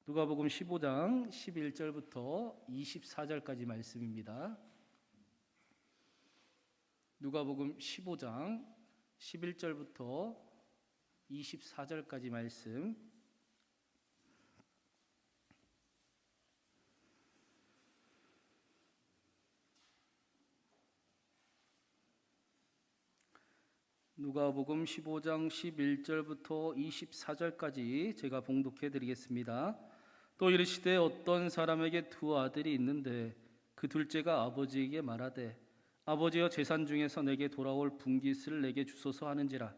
누가복음 15장 11절부터 24절까지 말씀입니다. 누가복음 15장 11절부터 24절까지 말씀. 누가복음 15장 11절부터 24절까지 제가 봉독해 드리겠습니다. 또 이르시되 어떤 사람에게 두 아들이 있는데 그 둘째가 아버지에게 말하되 아버지여 재산 중에서 내게 돌아올 분깃을 내게 주소서 하는지라.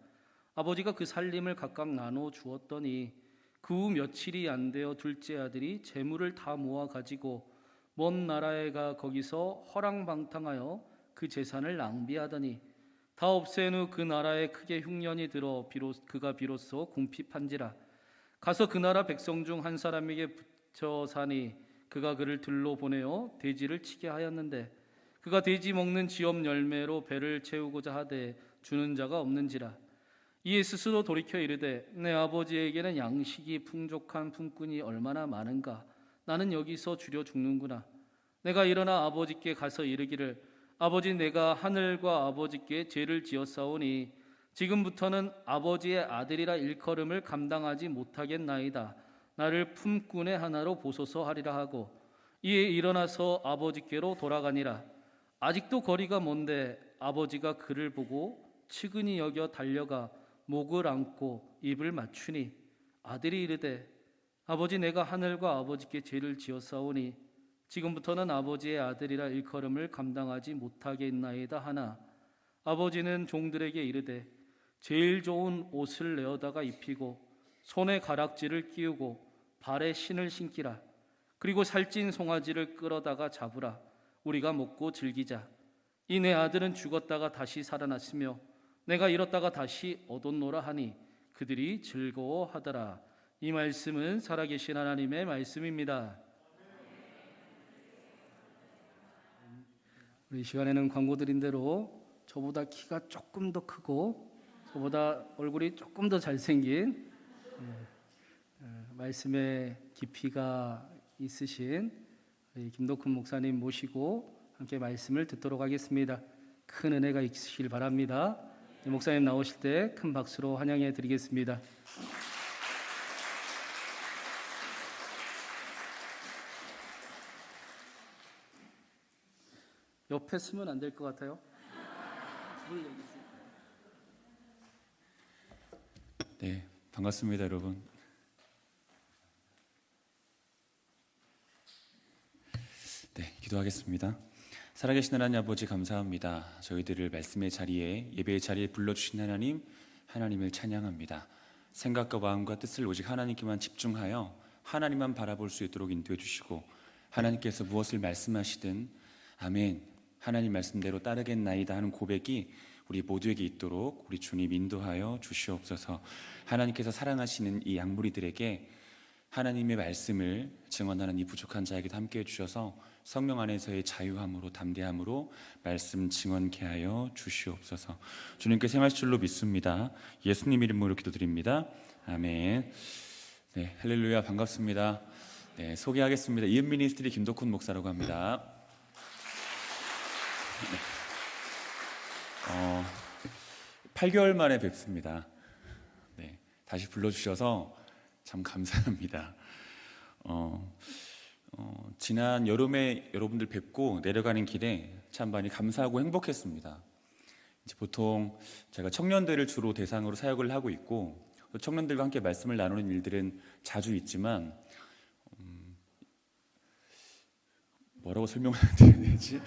아버지가 그 살림을 각각 나눠 주었더니 그 후 며칠이 안 되어 둘째 아들이 재물을 다 모아 가지고 먼 나라에 가 거기서 허랑방탕하여 그 재산을 낭비하더니 다 없앤 후 그 나라에 크게 흉년이 들어 그가 비로소 궁핍한지라. 가서 그 나라 백성 중 한 사람에게 붙여 사니 그가 그를 들로 보내어 돼지를 치게 하였는데 그가 돼지 먹는 지업 열매로 배를 채우고자 하되 주는 자가 없는지라. 이에 스스로 돌이켜 이르되 내 아버지에게는 양식이 풍족한 품꾼이 얼마나 많은가. 나는 여기서 주려 죽는구나. 내가 일어나 아버지께 가서 이르기를 아버지, 내가 하늘과 아버지께 죄를 지었사오니 지금부터는 아버지의 아들이라 일컬음을 감당하지 못하겠나이다. 나를 품꾼의 하나로 보소서 하리라 하고 이에 일어나서 아버지께로 돌아가니라. 아직도 거리가 먼데 아버지가 그를 보고 측은히 여겨 달려가 목을 안고 입을 맞추니 아들이 이르되 아버지, 내가 하늘과 아버지께 죄를 지었사오니 지금부터는 아버지의 아들이라 일컬음을 감당하지 못하겠나이다 하나 아버지는 종들에게 이르되 제일 좋은 옷을 내어다가 입히고 손에 가락지를 끼우고 발에 신을 신기라. 그리고 살찐 송아지를 끌어다가 잡으라. 우리가 먹고 즐기자. 이 내 아들은 죽었다가 다시 살아났으며 내가 잃었다가 다시 얻었노라 하니 그들이 즐거워하더라. 이 말씀은 살아계신 하나님의 말씀입니다. 우리 시간에는 광고 드린 대로 저보다 키가 조금 더 크고 저보다 얼굴이 조금 더 잘생긴 말씀의 깊이가 있으신 김덕훈 목사님 모시고 함께 말씀을 듣도록 하겠습니다. 큰 은혜가 있으시길 바랍니다. 목사님 나오실 때 큰 박수로 환영해 드리겠습니다. 옆에 쓰면 안 될 것 같아요. 네, 반갑습니다, 여러분. 네, 기도하겠습니다. 살아계신 하나님 아버지 감사합니다. 저희들을 말씀의 자리에, 예배의 자리에 불러주신 하나님을 찬양합니다. 생각과 마음과 뜻을 오직 하나님께만 집중하여 하나님만 바라볼 수 있도록 인도해 주시고 하나님께서 무엇을 말씀하시든 아멘, 하나님 말씀대로 따르겠나이다 하는 고백이 우리 모두에게 있도록 우리 주님 인도하여 주시옵소서. 하나님께서 사랑하시는 이 양무리들에게 하나님의 말씀을 증언하는 이 부족한 자에게도 함께해 주셔서 성령 안에서의 자유함으로 담대함으로 말씀 증언케 하여 주시옵소서. 주님께 생활 줄로 믿습니다. 예수님 이름으로 기도드립니다. 아멘. 네, 할렐루야, 반갑습니다. 네, 소개하겠습니다. 이은 미니스트리 김덕훈 목사라고 합니다. 8개월 만에 뵙습니다. 네, 다시 불러주셔서 참 감사합니다. 지난 여름에 여러분들 뵙고 내려가는 길에 참 많이 감사하고 행복했습니다. 이제 보통 제가 청년들을 주로 대상으로 사역을 하고 있고 청년들과 함께 말씀을 나누는 일들은 자주 있지만 뭐라고 설명을 드려야 되지?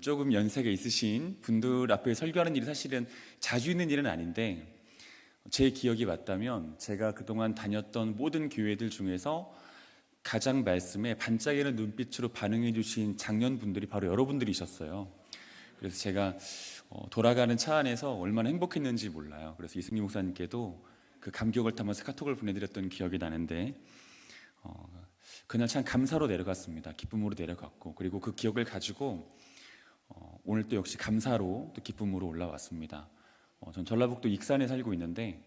조금 연세가 있으신 분들 앞에 설교하는 일이 사실은 자주 있는 일은 아닌데 제 기억이 맞다면 제가 그동안 다녔던 모든 교회들 중에서 가장 말씀에 반짝이는 눈빛으로 반응해 주신 장년분들이 바로 여러분들이셨어요. 그래서 제가 돌아가는 차 안에서 얼마나 행복했는지 몰라요. 그래서 이승기 목사님께도 그 감격을 타면서 카톡을 보내드렸던 기억이 나는데 그날 참 감사로 내려갔습니다. 기쁨으로 내려갔고 그리고 그 기억을 가지고 오늘 또 역시 감사로 또 기쁨으로 올라왔습니다. 전 전라북도 익산에 살고 있는데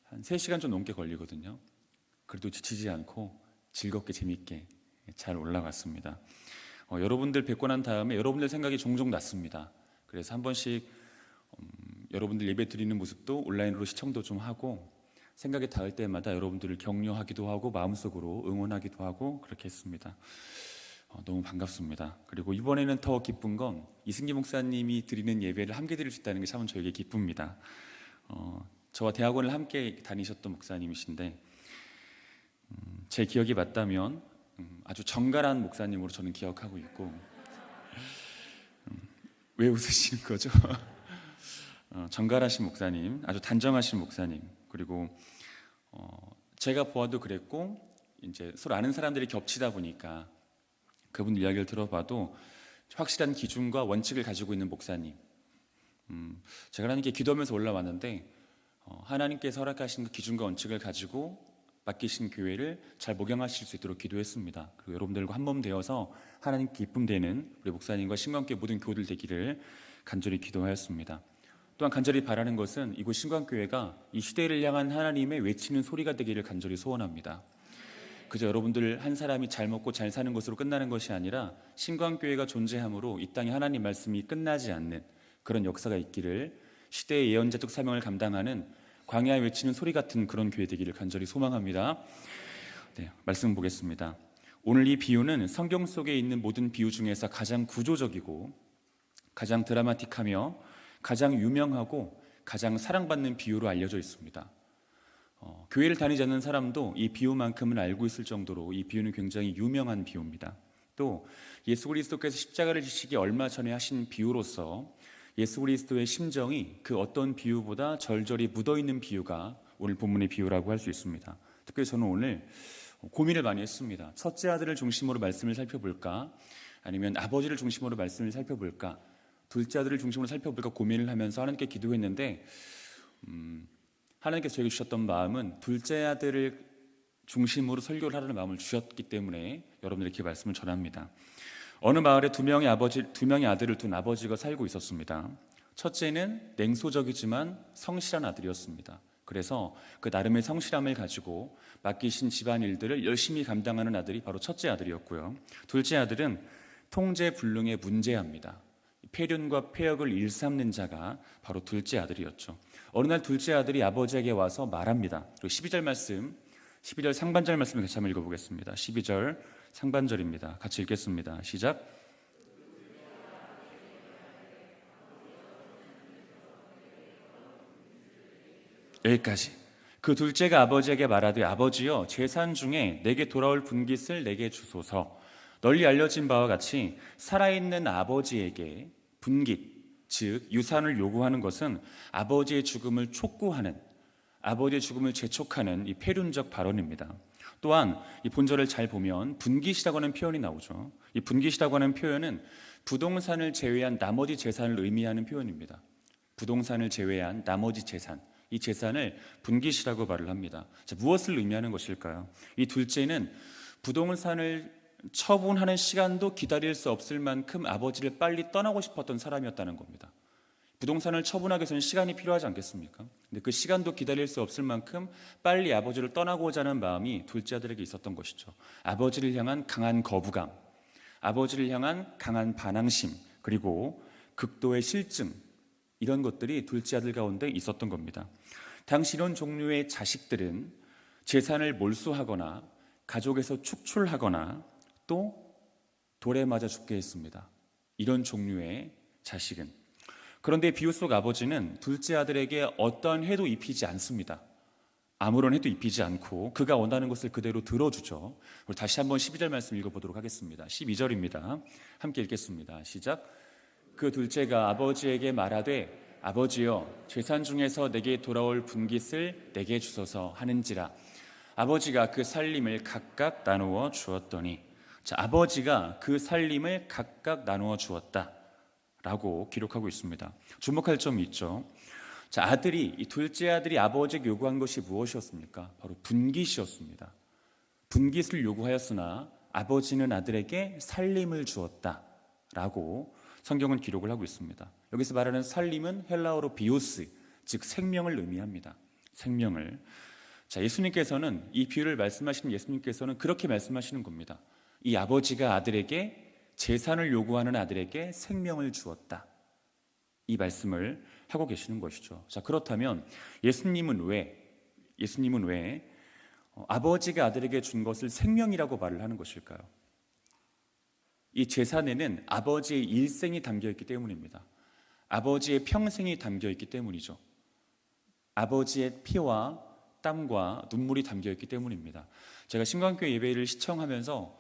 한 3시간 좀 넘게 걸리거든요. 그래도 지치지 않고 즐겁게 재밌게 잘 올라갔습니다. 여러분들 뵙고 난 다음에 여러분들 생각이 종종 났습니다. 그래서 한 번씩 여러분들 예배 드리는 모습도 온라인으로 시청도 좀 하고 생각이 닿을 때마다 여러분들을 격려하기도 하고 마음속으로 응원하기도 하고 그렇게 했습니다. 너무 반갑습니다. 그리고 이번에는 더 기쁜 건 이승기 목사님이 드리는 예배를 함께 드릴 수 있다는 게 참 저에게 기쁩니다. 저와 대학원을 함께 다니셨던 목사님이신데 제 기억이 맞다면 아주 정갈한 목사님으로 저는 기억하고 있고 왜 웃으시는 거죠? 정갈하신 목사님, 아주 단정하신 목사님, 그리고 제가 보아도 그랬고 이제 서로 아는 사람들이 겹치다 보니까 그분 이야기를 들어봐도 확실한 기준과 원칙을 가지고 있는 목사님. 제가 하나님께 기도하면서 올라왔는데 하나님께서 허락하신 그 기준과 원칙을 가지고 맡기신 교회를 잘 목양하실 수 있도록 기도했습니다. 그리고 여러분들과 한몸 되어서 하나님 기쁨 되는 우리 목사님과 신광교회 모든 교우들 되기를 간절히 기도하였습니다. 또한 간절히 바라는 것은 이곳 신광교회가 이 시대를 향한 하나님의 외치는 소리가 되기를 간절히 소원합니다. 그저 여러분들 한 사람이 잘 먹고 잘 사는 것으로 끝나는 것이 아니라 신광교회가 존재함으로 이 땅에 하나님 말씀이 끝나지 않는 그런 역사가 있기를, 시대의 예언자적 사명을 감당하는 광야에 외치는 소리 같은 그런 교회 되기를 간절히 소망합니다. 네, 말씀 보겠습니다. 오늘 이 비유는 성경 속에 있는 모든 비유 중에서 가장 구조적이고 가장 드라마틱하며 가장 유명하고 가장 사랑받는 비유로 알려져 있습니다. 교회를 다니지 않는 사람도 이 비유만큼은 알고 있을 정도로 이 비유는 굉장히 유명한 비유입니다. 또 예수 그리스도께서 십자가를 지시기 얼마 전에 하신 비유로서 예수 그리스도의 심정이 그 어떤 비유보다 절절히 묻어있는 비유가 오늘 본문의 비유라고 할 수 있습니다. 특별히 저는 오늘 고민을 많이 했습니다. 첫째 아들을 중심으로 말씀을 살펴볼까, 아니면 아버지를 중심으로 말씀을 살펴볼까, 둘째 아들을 중심으로 살펴볼까 고민을 하면서 하나님께 기도했는데 하나님께서 저에게 주셨던 마음은 둘째 아들을 중심으로 설교를 하라는 마음을 주셨기 때문에 여러분들에게 말씀을 전합니다. 어느 마을에 두 명의 아들을 둔 아버지가 살고 있었습니다. 첫째는 냉소적이지만 성실한 아들이었습니다. 그래서 그 나름의 성실함을 가지고 맡기신 집안일들을 열심히 감당하는 아들이 바로 첫째 아들이었고요. 둘째 아들은 통제불능의 문제합니다. 폐륜과 폐역을 일삼는 자가 바로 둘째 아들이었죠. 어느 날 둘째 아들이 아버지에게 와서 말합니다. 그리고 12절 말씀, 12절 상반절 말씀을 같이 한번 읽어보겠습니다. 12절 상반절입니다. 같이 읽겠습니다. 시작. 여기까지. 그 둘째가 아버지에게 말하되 아버지여, 재산 중에 내게 돌아올 분깃을 내게 주소서. 널리 알려진 바와 같이 살아있는 아버지에게 분깃, 즉 유산을 요구하는 것은 아버지의 죽음을 촉구하는, 아버지의 죽음을 재촉하는 이 폐륜적 발언입니다. 또한 이 본절을 잘 보면 분깃이라고 하는 표현이 나오죠. 이 분깃이라고 하는 표현은 부동산을 제외한 나머지 재산을 의미하는 표현입니다. 부동산을 제외한 나머지 재산, 이 재산을 분깃이라고 말을 합니다. 자, 무엇을 의미하는 것일까요? 이 둘째는 부동산을 처분하는 시간도 기다릴 수 없을 만큼 아버지를 빨리 떠나고 싶었던 사람이었다는 겁니다. 부동산을 처분하기 위해서는 시간이 필요하지 않겠습니까? 근데 그 시간도 기다릴 수 없을 만큼 빨리 아버지를 떠나고자 하는 마음이 둘째 아들에게 있었던 것이죠. 아버지를 향한 강한 거부감, 아버지를 향한 강한 반항심, 그리고 극도의 실증, 이런 것들이 둘째 아들 가운데 있었던 겁니다. 당시 이런 종류의 자식들은 재산을 몰수하거나 가족에서 축출하거나 또 돌에 맞아 죽게 했습니다. 이런 종류의 자식은. 그런데 비유 속 아버지는 둘째 아들에게 어떠한 해도 입히지 않습니다. 아무런 해도 입히지 않고 그가 원하는 것을 그대로 들어주죠. 우리 다시 한번 12절 말씀 읽어보도록 하겠습니다. 12절입니다. 함께 읽겠습니다. 시작. 그 둘째가 아버지에게 말하되 아버지여, 재산 중에서 내게 돌아올 분깃을 내게 주소서 하는지라. 아버지가 그 살림을 각각 나누어 주었더니, 자, 아버지가 그 살림을 각각 나누어 주었다 라고 기록하고 있습니다. 주목할 점이 있죠. 자, 이 둘째 아들이 아버지에게 요구한 것이 무엇이었습니까? 바로 분깃이었습니다. 분깃을 요구하였으나 아버지는 아들에게 살림을 주었다 라고 성경은 기록을 하고 있습니다. 여기서 말하는 살림은 헬라어로 비오스, 즉 생명을 의미합니다. 생명을. 자, 예수님께서는 이 비유를 말씀하시는 예수님께서는 그렇게 말씀하시는 겁니다. 이 아버지가 아들에게 재산을 요구하는 아들에게 생명을 주었다. 이 말씀을 하고 계시는 것이죠. 자, 그렇다면 예수님은 왜 아버지가 아들에게 준 것을 생명이라고 말을 하는 것일까요? 이 재산에는 아버지의 일생이 담겨 있기 때문입니다. 아버지의 평생이 담겨 있기 때문이죠. 아버지의 피와 땀과 눈물이 담겨 있기 때문입니다. 제가 신광교회 예배를 시청하면서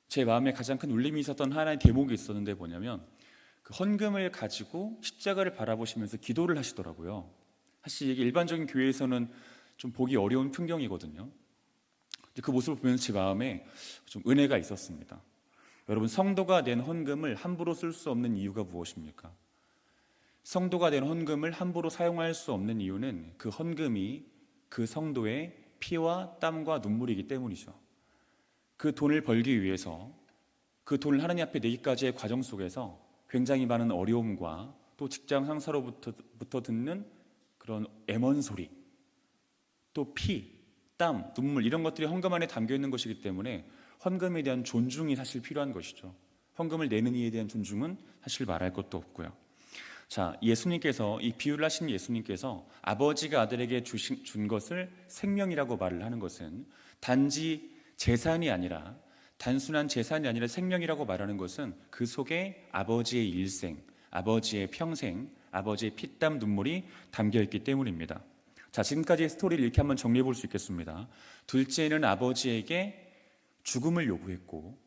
제 마음에 가장 큰 울림이 있었던 하나의 대목이 있었는데 뭐냐면 그 헌금을 가지고 십자가를 바라보시면서 기도를 하시더라고요. 사실 이게 일반적인 교회에서는 좀 보기 어려운 풍경이거든요. 그 모습을 보면서 제 마음에 좀 은혜가 있었습니다. 여러분, 성도가 낸 헌금을 함부로 쓸 수 없는 이유가 무엇입니까? 성도가 낸 헌금을 함부로 사용할 수 없는 이유는 그 헌금이 그 성도의 피와 땀과 눈물이기 때문이죠. 그 돈을 벌기 위해서 그 돈을 하나님 앞에 내기까지의 과정 속에서 굉장히 많은 어려움과 또 직장 상사로부터 듣는 그런 애먼 소리, 또 피, 땀, 눈물 이런 것들이 헌금 안에 담겨 있는 것이기 때문에 헌금에 대한 존중이 사실 필요한 것이죠. 헌금을 내는 이에 대한 존중은 사실 말할 것도 없고요. 자, 예수님께서 이 비유를 하신 예수님께서 아버지가 아들에게 준 것을 생명이라고 말을 하는 것은 단지 재산이 아니라 단순한 재산이 아니라 생명이라고 말하는 것은 그 속에 아버지의 일생, 아버지의 평생, 아버지의 피땀 눈물이 담겨 있기 때문입니다. 자, 지금까지의 스토리를 이렇게 한번 정리해 볼 수 있겠습니다. 둘째는 아버지에게 죽음을 요구했고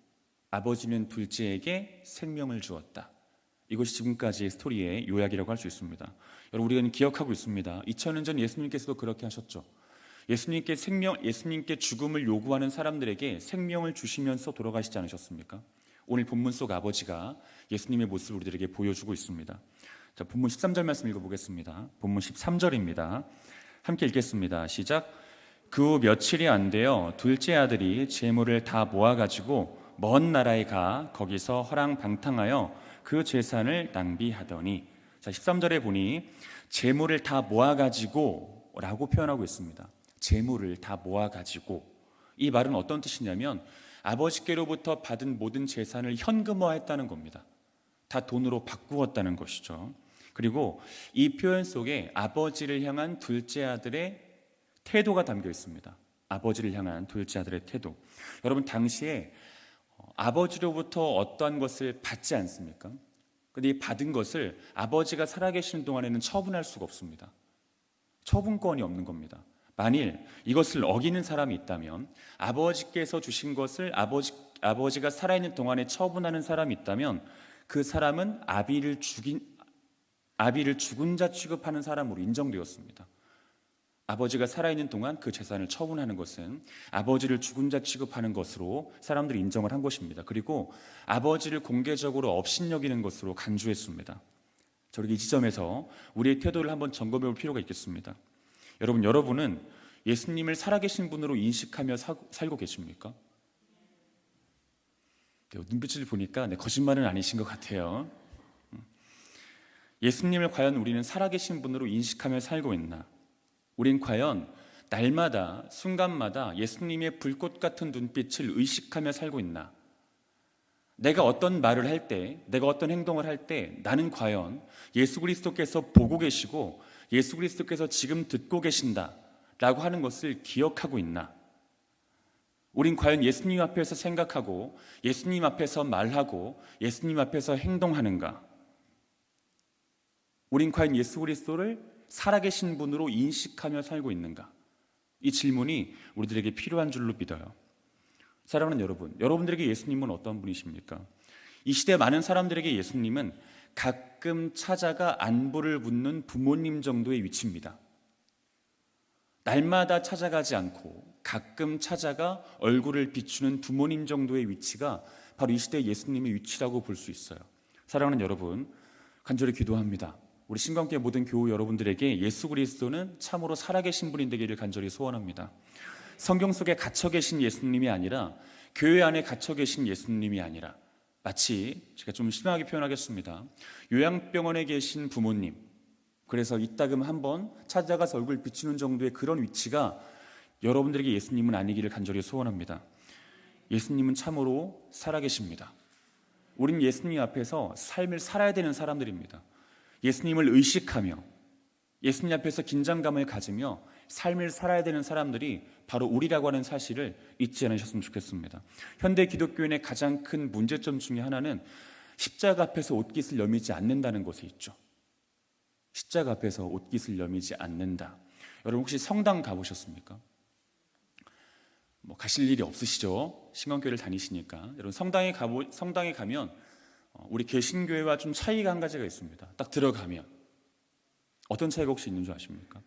아버지는 둘째에게 생명을 주었다. 이것이 지금까지의 스토리의 요약이라고 할 수 있습니다. 여러분, 우리는 기억하고 있습니다. 2000년 전 예수님께서도 그렇게 하셨죠. 예수님께 죽음을 요구하는 사람들에게 생명을 주시면서 돌아가시지 않으셨습니까? 오늘 본문 속 아버지가 예수님의 모습을 우리들에게 보여주고 있습니다. 자, 본문 13절 말씀 읽어보겠습니다. 본문 13절입니다. 함께 읽겠습니다. 시작. 그 후 며칠이 안 되어 둘째 아들이 재물을 다 모아가지고 먼 나라에 가 거기서 허랑방탕하여 그 재산을 낭비하더니, 자, 13절에 보니 재물을 다 모아가지고 라고 표현하고 있습니다. 재물을 다 모아가지고, 이 말은 어떤 뜻이냐면 아버지께로부터 받은 모든 재산을 현금화했다는 겁니다. 다 돈으로 바꾸었다는 것이죠. 그리고 이 표현 속에 아버지를 향한 둘째 아들의 태도가 담겨 있습니다. 아버지를 향한 둘째 아들의 태도. 여러분, 당시에 아버지로부터 어떠한 것을 받지 않습니까? 그런데 이 받은 것을 아버지가 살아계시는 동안에는 처분할 수가 없습니다. 처분권이 없는 겁니다. 만일 이것을 어기는 사람이 있다면, 아버지께서 주신 것을 아버지가 살아있는 동안에 처분하는 사람이 있다면 그 사람은 아비를 죽은 자 취급하는 사람으로 인정되었습니다. 아버지가 살아있는 동안 그 재산을 처분하는 것은 아버지를 죽은 자 취급하는 것으로 사람들이 인정을 한 것입니다. 그리고 아버지를 공개적으로 업신여기는 것으로 간주했습니다. 저렇게 이 지점에서 우리의 태도를 한번 점검해 볼 필요가 있겠습니다. 여러분은 예수님을 살아계신 분으로 인식하며 살고 계십니까? 네, 눈빛을 보니까 거짓말은 아니신 것 같아요. 예수님을 과연 우리는 살아계신 분으로 인식하며 살고 있나? 우린 과연 날마다 순간마다 예수님의 불꽃 같은 눈빛을 의식하며 살고 있나? 내가 어떤 말을 할 때, 내가 어떤 행동을 할 때 나는 과연 예수 그리스도께서 보고 계시고 예수 그리스도께서 지금 듣고 계신다라고 하는 것을 기억하고 있나? 우린 과연 예수님 앞에서 생각하고 예수님 앞에서 말하고 예수님 앞에서 행동하는가? 우린 과연 예수 그리스도를 살아계신 분으로 인식하며 살고 있는가? 이 질문이 우리들에게 필요한 줄로 믿어요. 사랑하는 여러분, 여러분들에게 예수님은 어떤 분이십니까? 이 시대 많은 사람들에게 예수님은 가끔 찾아가 안부를 묻는 부모님 정도의 위치입니다. 날마다 찾아가지 않고 가끔 찾아가 얼굴을 비추는 부모님 정도의 위치가 바로 이 시대 예수님의 위치라고 볼 수 있어요. 사랑하는 여러분, 간절히 기도합니다. 우리 신광교회 모든 교우 여러분들에게 예수 그리스도는 참으로 살아계신 분이 되기를 간절히 소원합니다. 성경 속에 갇혀 계신 예수님이 아니라, 교회 안에 갇혀 계신 예수님이 아니라, 마치 제가 좀 심하게 표현하겠습니다. 요양병원에 계신 부모님, 그래서 이따금 한번 찾아가서 얼굴 비추는 정도의 그런 위치가 여러분들에게 예수님은 아니기를 간절히 소원합니다. 예수님은 참으로 살아계십니다. 우린 예수님 앞에서 삶을 살아야 되는 사람들입니다. 예수님을 의식하며 예수님 앞에서 긴장감을 가지며 삶을 살아야 되는 사람들이 바로 우리라고 하는 사실을 잊지 않으셨으면 좋겠습니다. 현대 기독교인의 가장 큰 문제점 중에 하나는 십자가 앞에서 옷깃을 여미지 않는다는 것에 있죠. 십자가 앞에서 옷깃을 여미지 않는다. 여러분 혹시 성당 가보셨습니까? 가실 일이 없으시죠? 신강교회를 다니시니까. 여러분 성당에 가면 우리 개신교회와 좀 차이가 한 가지가 있습니다. 딱 들어가면 어떤 차이가 혹시 있는 줄 아십니까?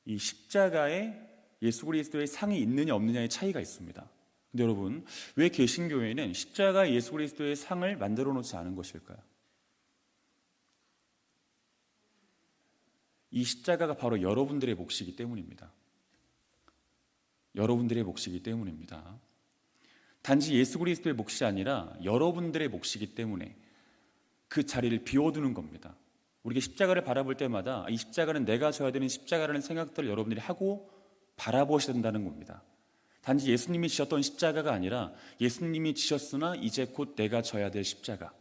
이 십자가에 예수 그리스도의 상이 있느냐 없느냐의 차이가 있습니다. 근데 여러분 왜 개신교회는 십자가에 예수 그리스도의 상을 만들어 놓지 않은 것일까요? 이 십자가가 바로 여러분들의 몫이기 때문입니다. 여러분들의 몫이기 때문입니다. 단지 예수 그리스도의 몫이 아니라 여러분들의 몫이기 때문에 그 자리를 비워두는 겁니다. 우리가 십자가를 바라볼 때마다 이 십자가는 내가 져야 되는 십자가라는 생각들을 여러분들이 하고 바라보셔야 된다는 겁니다. 단지 예수님이 지셨던 십자가가 아니라 예수님이 지셨으나 이제 곧 내가 져야 될 십자가.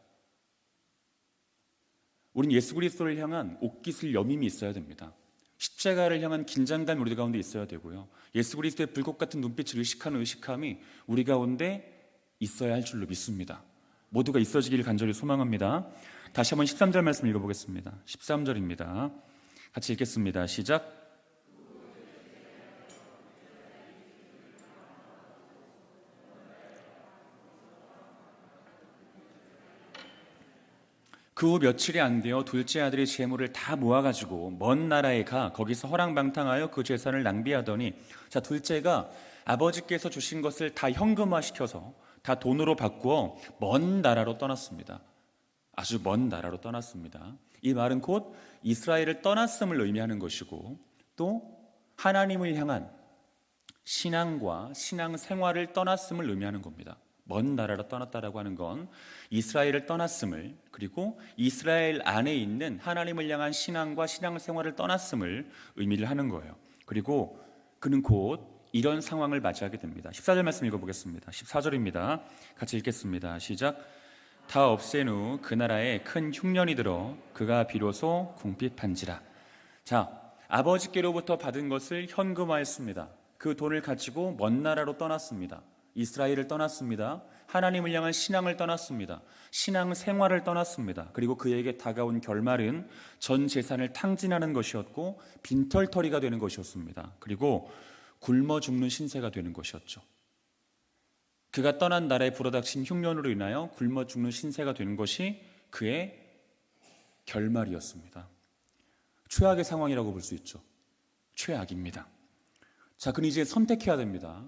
우린 예수 그리스도를 향한 옷깃을 여밈이 있어야 됩니다. 십자가를 향한 긴장감이 우리 가운데 있어야 되고요. 예수 그리스도의 불꽃 같은 눈빛을 의식하는 의식함이 우리 가운데 있어야 할 줄로 믿습니다. 모두가 있어지기를 간절히 소망합니다. 다시 한번 13절 말씀 읽어보겠습니다. 13절입니다. 같이 읽겠습니다. 시작. 그 후 며칠이 안 되어 둘째 아들이 재물을 다 모아가지고 먼 나라에 가 거기서 허랑방탕하여 그 재산을 낭비하더니, 자, 둘째가 아버지께서 주신 것을 다 현금화시켜서 다 돈으로 바꾸어 먼 나라로 떠났습니다. 아주 먼 나라로 떠났습니다. 이 말은 곧 이스라엘을 떠났음을 의미하는 것이고, 또 하나님을 향한 신앙과 신앙 생활을 떠났음을 의미하는 겁니다. 먼 나라로 떠났다라고 하는 건 이스라엘을 떠났음을, 그리고 이스라엘 안에 있는 하나님을 향한 신앙과 신앙 생활을 떠났음을 의미를 하는 거예요. 그리고 그는 곧 이런 상황을 맞이하게 됩니다. 14절 말씀 읽어보겠습니다. 14절입니다. 같이 읽겠습니다. 시작. 다 없앤 후 그 나라에 큰 흉년이 들어 그가 비로소 궁핍한지라. 자, 아버지께로부터 받은 것을 현금화했습니다. 그 돈을 가지고 먼 나라로 떠났습니다. 이스라엘을 떠났습니다. 하나님을 향한 신앙을 떠났습니다. 신앙 생활을 떠났습니다. 그리고 그에게 다가온 결말은 전 재산을 탕진하는 것이었고 빈털터리가 되는 것이었습니다. 그리고 굶어 죽는 신세가 되는 것이었죠. 그가 떠난 나라에 불어닥친 흉년으로 인하여 굶어 죽는 신세가 되는 것이 그의 결말이었습니다. 최악의 상황이라고 볼 수 있죠. 최악입니다. 자, 그럼 이제 선택해야 됩니다.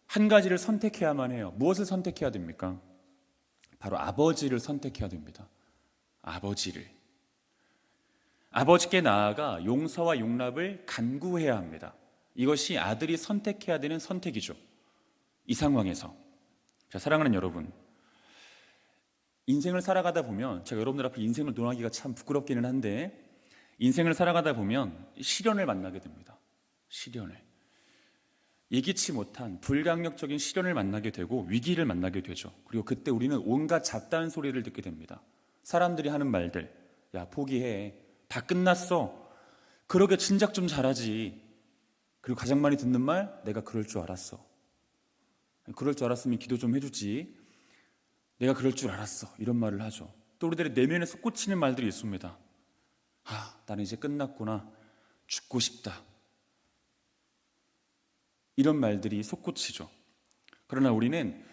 한 가지를 선택해야만 해요. 무엇을 선택해야 됩니까? 바로 아버지를 선택해야 됩니다. 아버지를. 아버지께 나아가 용서와 용납을 간구해야 합니다. 이것이 아들이 선택해야 되는 선택이죠. 이 상황에서. 자, 사랑하는 여러분, 인생을 살아가다 보면, 제가 여러분들 앞에 인생을 논하기가 참 부끄럽기는 한데, 인생을 살아가다 보면 시련을 만나게 됩니다. 시련을. 예기치 못한 불강력적인 시련을 만나게 되고 위기를 만나게 되죠. 그리고 그때 우리는 온갖 잡다한 소리를 듣게 됩니다. 사람들이 하는 말들, 야, 포기해, 다 끝났어, 그러게 진작 좀 잘하지. 그리고 가장 많이 듣는 말, 내가 그럴 줄 알았어. 그럴 줄 알았으면 기도 좀 해주지. 내가 그럴 줄 알았어. 이런 말을 하죠. 또 우리들의 내면에 솟구치는 말들이 있습니다. 나는 이제 끝났구나, 죽고 싶다. 이런 말들이 솟구치죠. 그러나 우리는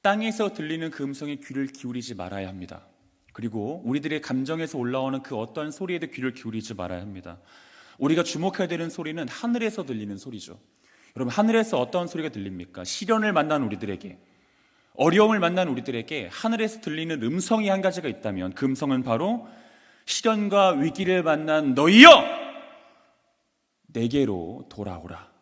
땅에서 들리는 그 음성에 귀를 기울이지 말아야 합니다. 그리고 우리들의 감정에서 올라오는 그 어떠한 소리에도 귀를 기울이지 말아야 합니다. 우리가 주목해야 되는 소리는 하늘에서 들리는 소리죠. 여러분, 하늘에서 어떤 소리가 들립니까? 시련을 만난 우리들에게, 어려움을 만난 우리들에게 하늘에서 들리는 음성이 한 가지가 있다면 그 음성은 바로 시련과 위기를 만난 너희여, 내게로 돌아오라.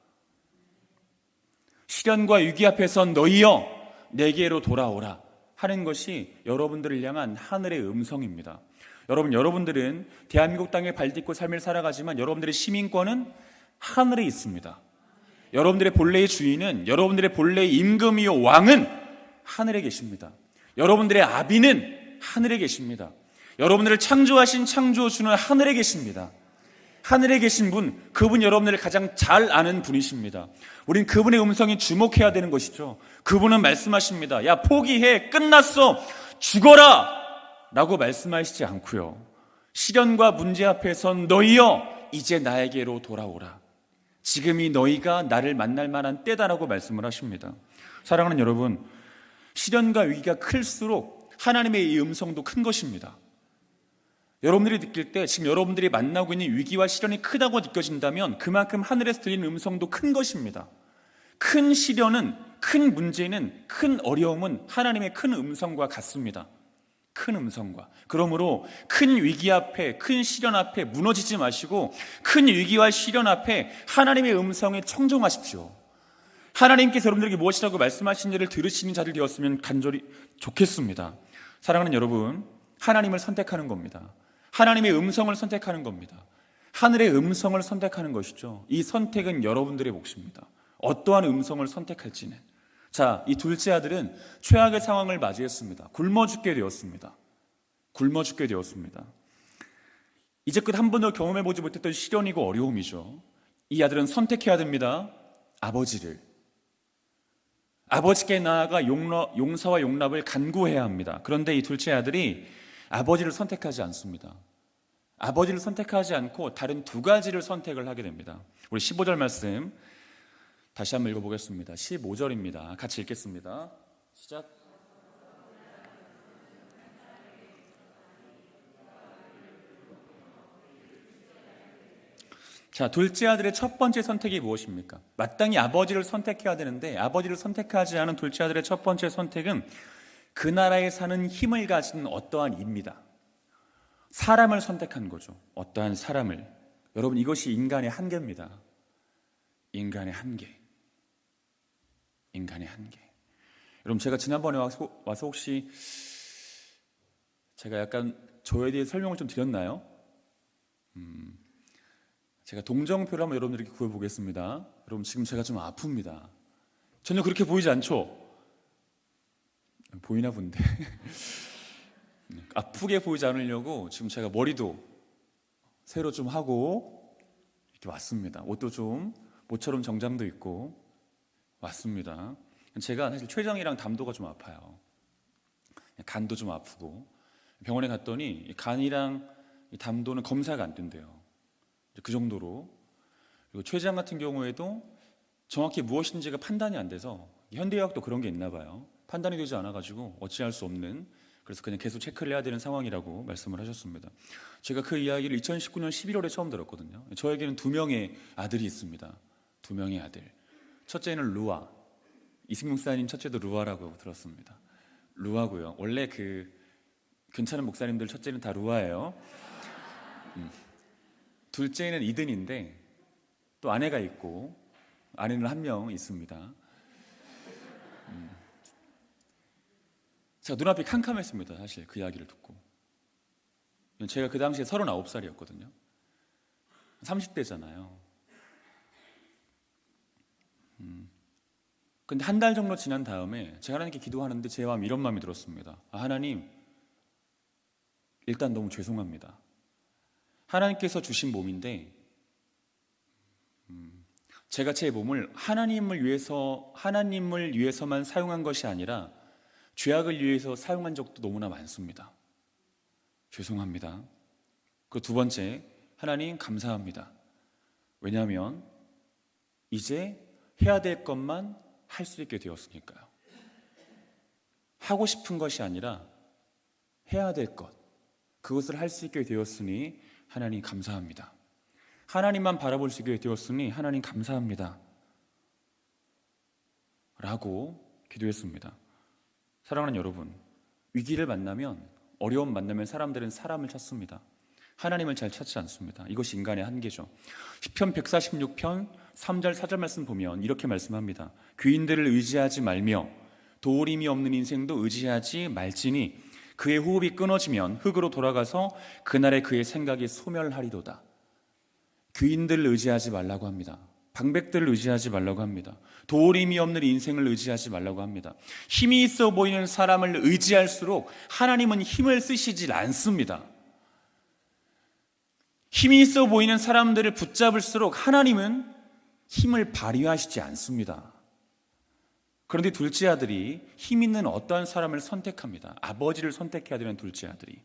시련과 위기 앞에선 너희여, 내게로 돌아오라 하는 것이 여러분들을 향한 하늘의 음성입니다. 여러분들은 대한민국 땅에 발딛고 삶을 살아가지만 여러분들의 시민권은 하늘에 있습니다. 여러분들의 본래의 주인은, 여러분들의 본래의 임금이요 왕은 하늘에 계십니다. 여러분들의 아비는 하늘에 계십니다. 여러분들을 창조하신 창조주는 하늘에 계십니다. 하늘에 계신 분, 그분 여러분들을 가장 잘 아는 분이십니다. 우린 그분의 음성에 주목해야 되는 것이죠. 그분은 말씀하십니다. 야, 포기해, 끝났어, 죽어라 라고 말씀하시지 않고요, 시련과 문제 앞에 선 너희여 이제 나에게로 돌아오라, 지금이 너희가 나를 만날 만한 때다라고 말씀을 하십니다. 사랑하는 여러분, 시련과 위기가 클수록 하나님의 이 음성도 큰 것입니다. 여러분들이 느낄 때 지금 여러분들이 만나고 있는 위기와 시련이 크다고 느껴진다면 그만큼 하늘에서 들리는 음성도 큰 것입니다. 큰 시련은, 큰 문제는, 큰 어려움은 하나님의 큰 음성과 같습니다. 큰 음성과. 그러므로 큰 위기 앞에, 큰 시련 앞에 무너지지 마시고 큰 위기와 시련 앞에 하나님의 음성에 청종하십시오. 하나님께서 여러분들에게 무엇이라고 말씀하신 일을 들으시는 자들 되었으면 간절히 좋겠습니다. 사랑하는 여러분, 하나님을 선택하는 겁니다. 하나님의 음성을 선택하는 겁니다. 하늘의 음성을 선택하는 것이죠. 이 선택은 여러분들의 몫입니다. 어떠한 음성을 선택할지는. 자, 이 둘째 아들은 최악의 상황을 맞이했습니다. 굶어 죽게 되었습니다. 굶어 죽게 되었습니다. 이제껏 한 번도 경험해보지 못했던 시련이고 어려움이죠. 이 아들은 선택해야 됩니다. 아버지를. 아버지께 나아가 용서와 용납을 간구해야 합니다. 그런데 이 둘째 아들이 아버지를 선택하지 않습니다. 아버지를 선택하지 않고 다른 두 가지를 선택을 하게 됩니다. 우리 15절 말씀 다시 한번 읽어보겠습니다. 15절입니다. 같이 읽겠습니다. 시작. 자, 둘째 아들의 첫 번째 선택이 무엇입니까? 마땅히 아버지를 선택해야 되는데 아버지를 선택하지 않은 둘째 아들의 첫 번째 선택은 그 나라에 사는 힘을 가진 어떠한 입니다. 사람을 선택한 거죠. 어떠한 사람을. 여러분, 이것이 인간의 한계입니다. 인간의 한계. 인간의 한계. 여러분, 제가 지난번에 와서 혹시 제가 약간 저에 대해 설명을 좀 드렸나요? 제가 동정표를 한번 여러분들에게 구해보겠습니다. 여러분, 지금 제가 좀 아픕니다. 전혀 그렇게 보이지 않죠? 보이나 본데. 아프게 보이지 않으려고 지금 제가 머리도 새로 좀 하고 이렇게 왔습니다. 옷도 좀 모처럼 정장도 입고 왔습니다. 제가 사실 췌장이랑 담도가 좀 아파요. 간도 좀 아프고 병원에 갔더니 간이랑 담도는 검사가 안 된대요. 그 정도로. 그리고 췌장 같은 경우에도 정확히 무엇인지가 판단이 안 돼서, 현대의학도 그런 게 있나 봐요. 판단이 되지 않아가지고 어찌할 수 없는, 그래서 그냥 계속 체크를 해야 되는 상황이라고 말씀을 하셨습니다. 제가 그 이야기를 2019년 11월에 처음 들었거든요. 저에게는 2명의 아들이 있습니다. 2명의 아들. 첫째는 루아. 이승용 목사님 첫째도 루아라고 들었습니다. 루아고요. 원래 그 괜찮은 목사님들 첫째는 다 루아예요. 둘째는 이든인데 또 아내가 있고, 아내는 1명 있습니다. 제가 눈앞이 캄캄했습니다. 사실 그 이야기를 듣고. 제가 그 당시에 39살이었거든요. 30대잖아요. 근데 한 달 정도 지난 다음에 제가 하나님께 기도하는데 제 마음에 이런 마음이 들었습니다. 하나님, 일단 너무 죄송합니다. 하나님께서 주신 몸인데 제가 제 몸을 하나님을 위해서만 사용한 것이 아니라 죄악을 위해서 사용한 적도 너무나 많습니다. 죄송합니다. 그 두 번째, 하나님 감사합니다. 왜냐하면 이제 해야 될 것만 할 수 있게 되었으니까요. 하고 싶은 것이 아니라 해야 될 것, 그것을 할 수 있게 되었으니 하나님 감사합니다. 하나님만 바라볼 수 있게 되었으니 하나님 감사합니다. 라고 기도했습니다. 사랑하는 여러분, 위기를 만나면, 어려움 만나면 사람들은 사람을 찾습니다. 하나님을 잘 찾지 않습니다. 이것이 인간의 한계죠. 시편 146편 3절 4절 말씀 보면 이렇게 말씀합니다. 귀인들을 의지하지 말며 도울임이 없는 인생도 의지하지 말지니 그의 호흡이 끊어지면 흙으로 돌아가서 그날에 그의 생각이 소멸하리로다. 귀인들을 의지하지 말라고 합니다. 방백들을 의지하지 말라고 합니다. 도림이 없는 인생을 의지하지 말라고 합니다. 힘이 있어 보이는 사람을 의지할수록 하나님은 힘을 쓰시질 않습니다. 힘이 있어 보이는 사람들을 붙잡을수록 하나님은 힘을 발휘하시지 않습니다. 그런데 둘째 아들이 힘 있는 어떠한 사람을 선택합니다. 아버지를 선택해야 되는 둘째 아들이.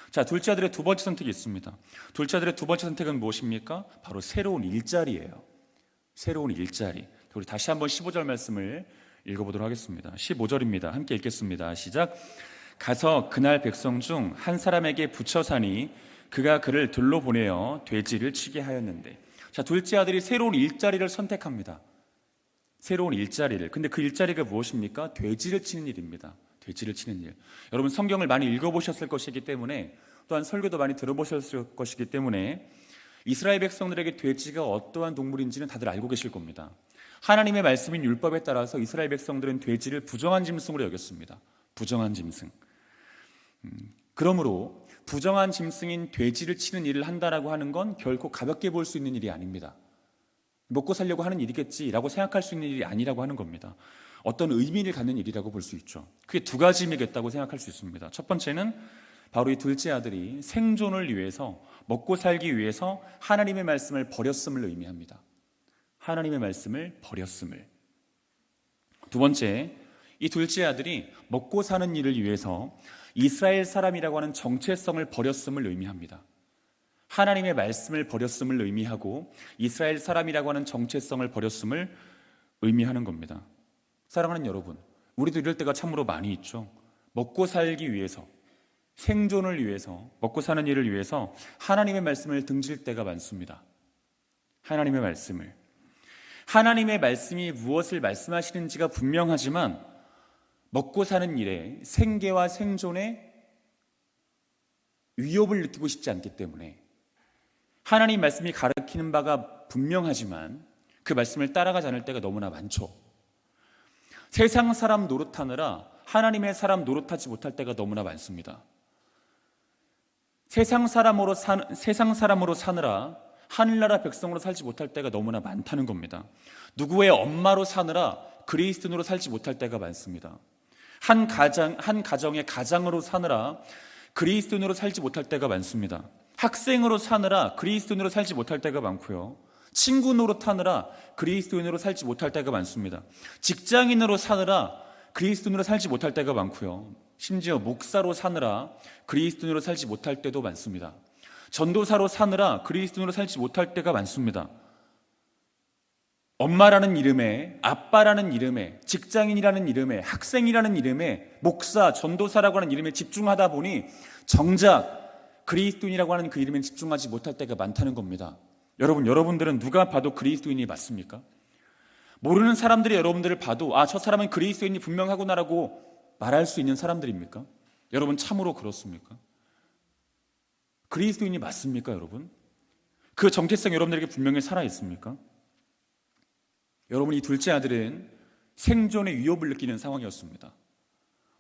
자, 둘째 아들의 두 번째 선택이 있습니다. 둘째 아들의 두 번째 선택은 무엇입니까? 바로 새로운 일자리예요. 새로운 일자리. 우리 다시 한번 15절 말씀을 읽어보도록 하겠습니다. 15절입니다. 함께 읽겠습니다. 시작. 가서 그날 백성 중 한 사람에게 붙여 사니 그가 그를 들로 보내어 돼지를 치게 하였는데. 자, 둘째 아들이 새로운 일자리를 선택합니다. 새로운 일자리를. 근데 그 일자리가 무엇입니까? 돼지를 치는 일입니다. 돼지를 치는 일. 여러분 성경을 많이 읽어보셨을 것이기 때문에, 또한 설교도 많이 들어보셨을 것이기 때문에 이스라엘 백성들에게 돼지가 어떠한 동물인지는 다들 알고 계실 겁니다. 하나님의 말씀인 율법에 따라서 이스라엘 백성들은 돼지를 부정한 짐승으로 여겼습니다. 부정한 짐승. 그러므로 부정한 짐승인 돼지를 치는 일을 한다라고 하는 건 결코 가볍게 볼 수 있는 일이 아닙니다. 먹고 살려고 하는 일이겠지라고 생각할 수 있는 일이 아니라고 하는 겁니다. 어떤 의미를 갖는 일이라고 볼 수 있죠. 그게 두 가지 의미겠다고 생각할 수 있습니다. 첫 번째는 바로 이 둘째 아들이 생존을 위해서, 먹고 살기 위해서 하나님의 말씀을 버렸음을 의미합니다. 하나님의 말씀을 버렸음을. 두 번째, 이 둘째 아들이 먹고 사는 일을 위해서 이스라엘 사람이라고 하는 정체성을 버렸음을 의미합니다. 하나님의 말씀을 버렸음을 의미하고 이스라엘 사람이라고 하는 정체성을 버렸음을 의미하는 겁니다. 사랑하는 여러분, 우리도 이럴 때가 참으로 많이 있죠. 먹고 살기 위해서, 생존을 위해서, 먹고 사는 일을 위해서 하나님의 말씀을 등질 때가 많습니다. 하나님의 말씀을. 하나님의 말씀이 무엇을 말씀하시는지가 분명하지만 먹고 사는 일에, 생계와 생존에 위협을 느끼고 싶지 않기 때문에, 하나님 말씀이 가르치는 바가 분명하지만 그 말씀을 따라가지 않을 때가 너무나 많죠. 세상 사람 노릇하느라 하나님의 사람 노릇하지 못할 때가 너무나 많습니다. 세상 사람으로 사느라 하늘나라 백성으로 살지 못할 때가 너무나 많다는 겁니다. 누구의 엄마로 사느라 그리스도인으로 살지 못할 때가 많습니다. 한 가정의 가장으로 사느라 그리스도인으로 살지 못할 때가 많습니다. 학생으로 사느라 그리스도인으로 살지 못할 때가 많고요. 친구 노릇하느라 그리스도인으로 살지 못할 때가 많습니다. 직장인으로 사느라 그리스도인으로 살지 못할 때가 많고요. 심지어 목사로 사느라 그리스도인으로 살지 못할 때도 많습니다. 전도사로 사느라 그리스도인으로 살지 못할 때가 많습니다. 엄마라는 이름에, 아빠라는 이름에, 직장인이라는 이름에, 학생이라는 이름에, 목사, 전도사라고 하는 이름에 집중하다 보니 정작 그리스도인이라고 하는 그 이름에 집중하지 못할 때가 많다는 겁니다. 여러분들은 누가 봐도 그리스도인이 맞습니까? 모르는 사람들이 여러분들을 봐도 저 사람은 그리스도인이 분명하구나라고 말할 수 있는 사람들입니까? 여러분 참으로 그렇습니까? 그리스도인이 맞습니까, 여러분? 그 정체성 여러분들에게 분명히 살아있습니까? 여러분, 이 둘째 아들은 생존의 위협을 느끼는 상황이었습니다.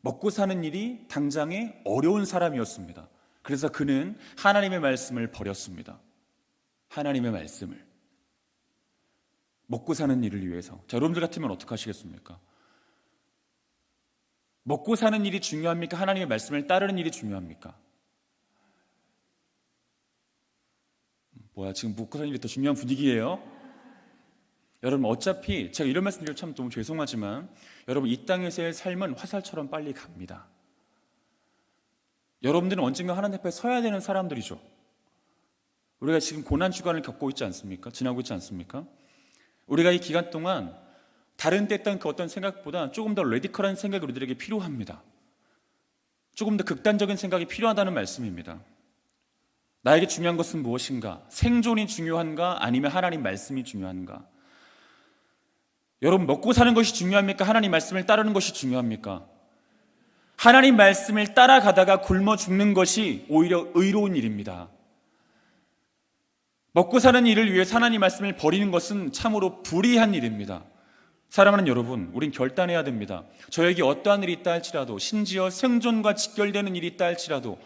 먹고 사는 일이 당장에 어려운 사람이었습니다. 그래서 그는 하나님의 말씀을 버렸습니다. 하나님의 말씀을. 먹고 사는 일을 위해서. 자, 여러분들 같으면 어떻게 하시겠습니까? 먹고 사는 일이 중요합니까? 하나님의 말씀을 따르는 일이 중요합니까? 지금 먹고 사는 일이 더 중요한 분위기예요? 여러분, 어차피 제가 이런 말씀드리면 참 너무 죄송하지만 여러분, 이 땅에서의 삶은 화살처럼 빨리 갑니다. 여러분들은 언젠가 하나님 앞에 서야 되는 사람들이죠. 우리가 지금 고난주간을 겪고 있지 않습니까? 지나고 있지 않습니까? 우리가 이 기간 동안 다른 때 했던 그 어떤 생각보다 조금 더 레디컬한 생각이 우리들에게 필요합니다. 조금 더 극단적인 생각이 필요하다는 말씀입니다. 나에게 중요한 것은 무엇인가? 생존이 중요한가? 아니면 하나님 말씀이 중요한가? 여러분, 먹고 사는 것이 중요합니까? 하나님 말씀을 따르는 것이 중요합니까? 하나님 말씀을 따라가다가 굶어 죽는 것이 오히려 의로운 일입니다. 먹고 사는 일을 위해 하나님 말씀을 버리는 것은 참으로 불의한 일입니다. 사랑하는 여러분, 우린 결단해야 됩니다. 저에게 어떠한 일이 있다 할지라도, 심지어 생존과 직결되는 일이 있다 할지라도,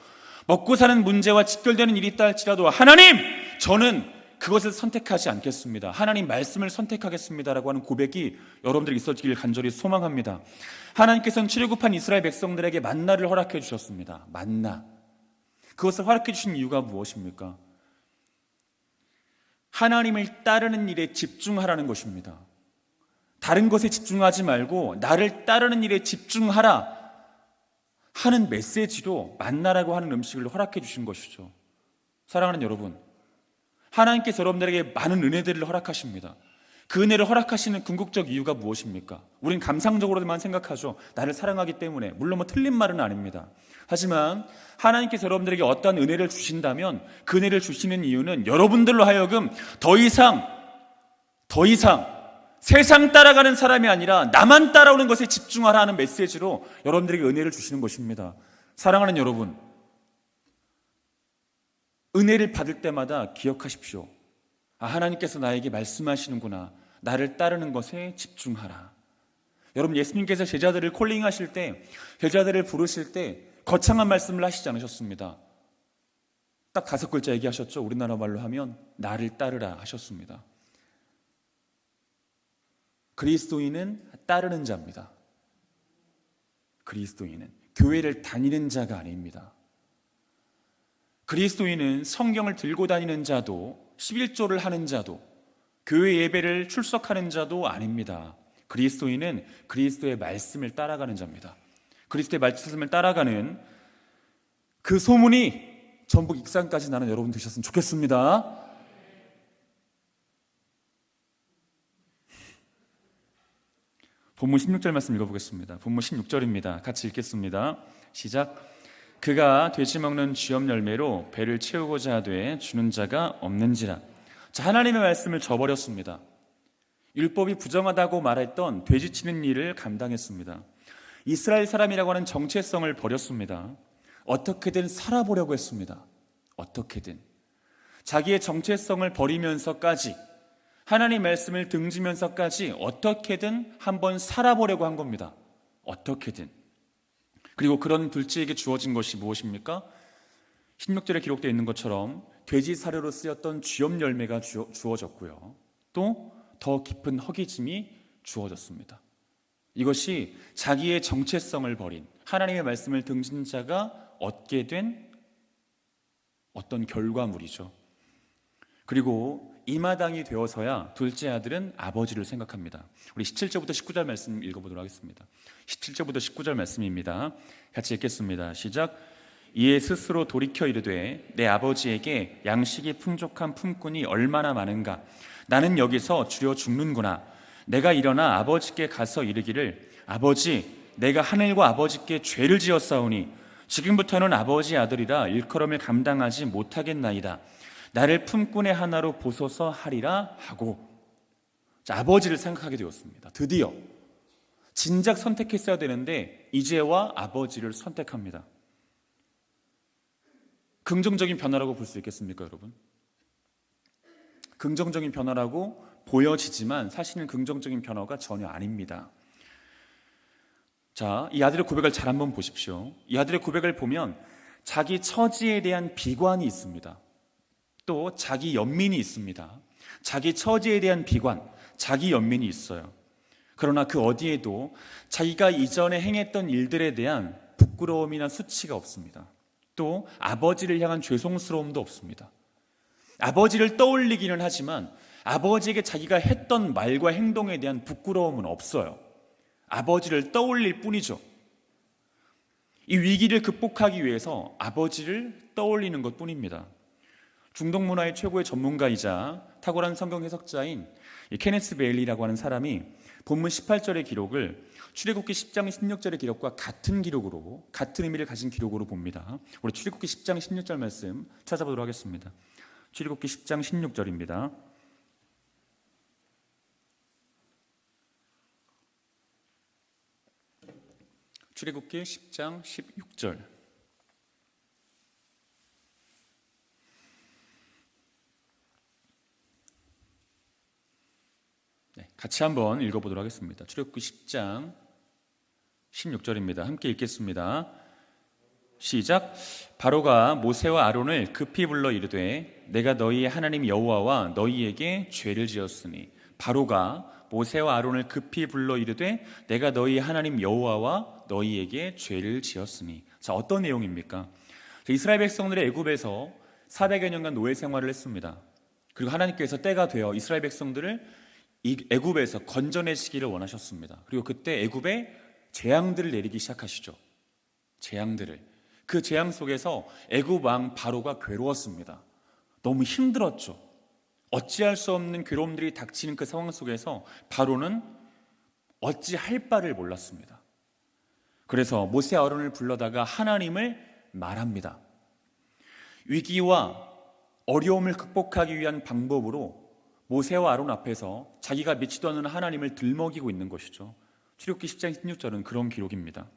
먹고 사는 문제와 직결되는 일이 있다 할지라도, 하나님! 저는 그것을 선택하지 않겠습니다. 하나님 말씀을 선택하겠습니다라고 하는 고백이 여러분들에게 있어지길 간절히 소망합니다. 하나님께서는 출애굽한 이스라엘 백성들에게 만나를 허락해 주셨습니다. 만나. 그것을 허락해 주신 이유가 무엇입니까? 하나님을 따르는 일에 집중하라는 것입니다. 다른 것에 집중하지 말고 나를 따르는 일에 집중하라 하는 메시지로 만나라고 하는 음식을 허락해 주신 것이죠. 사랑하는 여러분, 하나님께서 여러분들에게 많은 은혜들을 허락하십니다. 그 은혜를 허락하시는 궁극적 이유가 무엇입니까? 우린 감상적으로만 생각하죠. 나를 사랑하기 때문에. 물론 틀린 말은 아닙니다. 하지만 하나님께서 여러분들에게 어떠한 은혜를 주신다면 그 은혜를 주시는 이유는 여러분들로 하여금 더 이상 세상 따라가는 사람이 아니라 나만 따라오는 것에 집중하라 하는 메시지로 여러분들에게 은혜를 주시는 것입니다. 사랑하는 여러분, 은혜를 받을 때마다 기억하십시오. 하나님께서 나에게 말씀하시는구나. 나를 따르는 것에 집중하라. 여러분, 예수님께서 제자들을 콜링하실 때, 제자들을 부르실 때 거창한 말씀을 하시지 않으셨습니다. 딱 5글자 얘기하셨죠. 우리나라 말로 하면 나를 따르라 하셨습니다. 그리스도인은 따르는 자입니다. 그리스도인은 교회를 다니는 자가 아닙니다. 그리스도인은 성경을 들고 다니는 자도 11조를 하는 자도 교회 예배를 출석하는 자도 아닙니다. 그리스도인은 그리스도의 말씀을 따라가는 자입니다. 그리스도의 말씀을 따라가는 그 소문이 전북 익산까지 나는 여러분 되셨으면 좋겠습니다. 본문 16절 말씀 읽어보겠습니다. 본문 16절입니다. 같이 읽겠습니다. 시작. 그가 돼지 먹는 쥐염 열매로 배를 채우고자 하되 주는 자가 없는지라. 자, 하나님의 말씀을 저버렸습니다. 율법이 부정하다고 말했던 돼지 치는 일을 감당했습니다. 이스라엘 사람이라고 하는 정체성을 버렸습니다. 어떻게든 살아보려고 했습니다. 어떻게든 자기의 정체성을 버리면서까지 하나님 말씀을 등지면서까지 어떻게든 한번 살아보려고 한 겁니다. 어떻게든. 그리고 그런 둘째에게 주어진 것이 무엇입니까? 16절에 기록되어 있는 것처럼 돼지 사료로 쓰였던 쥐염 열매가 주어졌고요. 또 더 깊은 허기짐이 주어졌습니다. 이것이 자기의 정체성을 버린 하나님의 말씀을 등진 자가 얻게 된 어떤 결과물이죠. 그리고 이 마당이 되어서야 둘째 아들은 아버지를 생각합니다. 우리 17절부터 19절 말씀 읽어보도록 하겠습니다. 17절부터 19절 말씀입니다. 같이 읽겠습니다. 시작. 이에 스스로 돌이켜 이르되 내 아버지에게 양식이 풍족한 품꾼이 얼마나 많은가. 나는 여기서 주려 죽는구나. 내가 일어나 아버지께 가서 이르기를 아버지, 내가 하늘과 아버지께 죄를 지었사오니 지금부터는 아버지 아들이라 일컬음을 감당하지 못하겠나이다. 나를 품꾼의 하나로 보소서 하리라 하고. 자, 아버지를 생각하게 되었습니다. 드디어 진작 선택했어야 되는데 이제와 아버지를 선택합니다. 긍정적인 변화라고 볼 수 있겠습니까, 여러분? 긍정적인 변화라고 보여지지만 사실은 긍정적인 변화가 전혀 아닙니다. 자, 이 아들의 고백을 잘 한번 보십시오. 이 아들의 고백을 보면 자기 처지에 대한 비관이 있습니다. 또 자기 연민이 있습니다. 자기 처지에 대한 비관, 자기 연민이 있어요. 그러나 그 어디에도 자기가 이전에 행했던 일들에 대한 부끄러움이나 수치가 없습니다. 또 아버지를 향한 죄송스러움도 없습니다. 아버지를 떠올리기는 하지만 아버지에게 자기가 했던 말과 행동에 대한 부끄러움은 없어요. 아버지를 떠올릴 뿐이죠. 이 위기를 극복하기 위해서 아버지를 떠올리는 것 뿐입니다. 중동 문화의 최고의 전문가이자 탁월한 성경 해석자인 케네스 베일리라고 하는 사람이 본문 18절의 기록을 출애굽기 10장 16절의 기록과 같은 기록으로, 같은 의미를 가진 기록으로 봅니다. 우리 출애굽기 10장 16절 말씀 찾아보도록 하겠습니다. 출애굽기 10장 16절입니다. 출애굽기 10장 16절. 네, 같이 한번 읽어보도록 하겠습니다. 출애굽기 10장 16절입니다. 함께 읽겠습니다. 시작. 바로가 모세와 아론을 급히 불러 이르되 내가 너희의 하나님 여호와와 너희에게 죄를 지었으니. 바로가 모세와 아론을 급히 불러 이르되 내가 너희의 하나님 여호와와 너희에게 죄를 지었으니. 자, 어떤 내용입니까? 이스라엘 백성들의 애굽에서 400여 년간 노예 생활을 했습니다. 그리고 하나님께서 때가 되어 이스라엘 백성들을 이 애굽에서 건져내시기를 원하셨습니다. 그리고 그때 애굽에 재앙들을 내리기 시작하시죠. 재앙들을. 그 재앙 속에서 애굽 왕 바로가 괴로웠습니다. 너무 힘들었죠. 어찌할 수 없는 괴로움들이 닥치는 그 상황 속에서 바로는 어찌할 바를 몰랐습니다. 그래서 모세 아론을 불러다가 하나님을 말합니다. 위기와 어려움을 극복하기 위한 방법으로 모세와 아론 앞에서 자기가 믿지도 않는 하나님을 들먹이고 있는 것이죠. 출애굽기 10장 16절은 그런 기록입니다.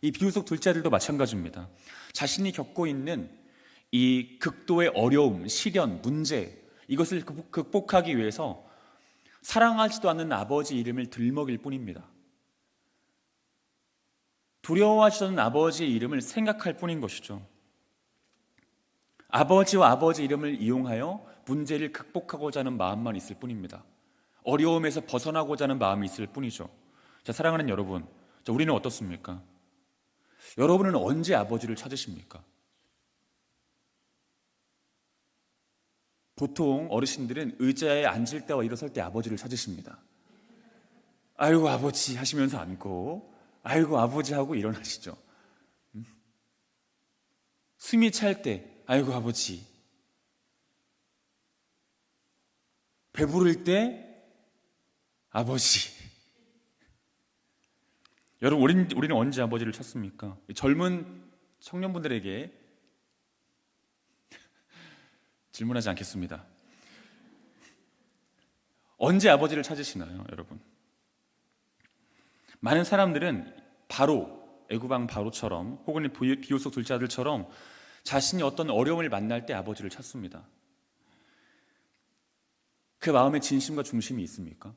이 비유속 둘째 아들도 마찬가지입니다. 자신이 겪고 있는 이 극도의 어려움, 시련, 문제, 이것을 극복하기 위해서 사랑하지도 않는 아버지 이름을 들먹일 뿐입니다. 두려워하지도 않는 아버지의 이름을 생각할 뿐인 것이죠. 아버지와 아버지 이름을 이용하여 문제를 극복하고자 하는 마음만 있을 뿐입니다. 어려움에서 벗어나고자 하는 마음이 있을 뿐이죠. 자, 사랑하는 여러분, 우리는 어떻습니까? 여러분은 언제 아버지를 찾으십니까? 보통 어르신들은 의자에 앉을 때와 일어설 때 아버지를 찾으십니다. 아이고 아버지 하시면서 앉고 아이고 아버지 하고 일어나시죠. 숨이 찰 때 아이고 아버지, 배부를 때 아버지. 여러분, 우리는 언제 아버지를 찾습니까? 젊은 청년분들에게 질문하지 않겠습니다. 언제 아버지를 찾으시나요, 여러분? 많은 사람들은 바로 애굽왕 바로처럼 혹은 비유 속 둘째 아들처럼 자신이 어떤 어려움을 만날 때 아버지를 찾습니다. 그 마음에 진심과 중심이 있습니까?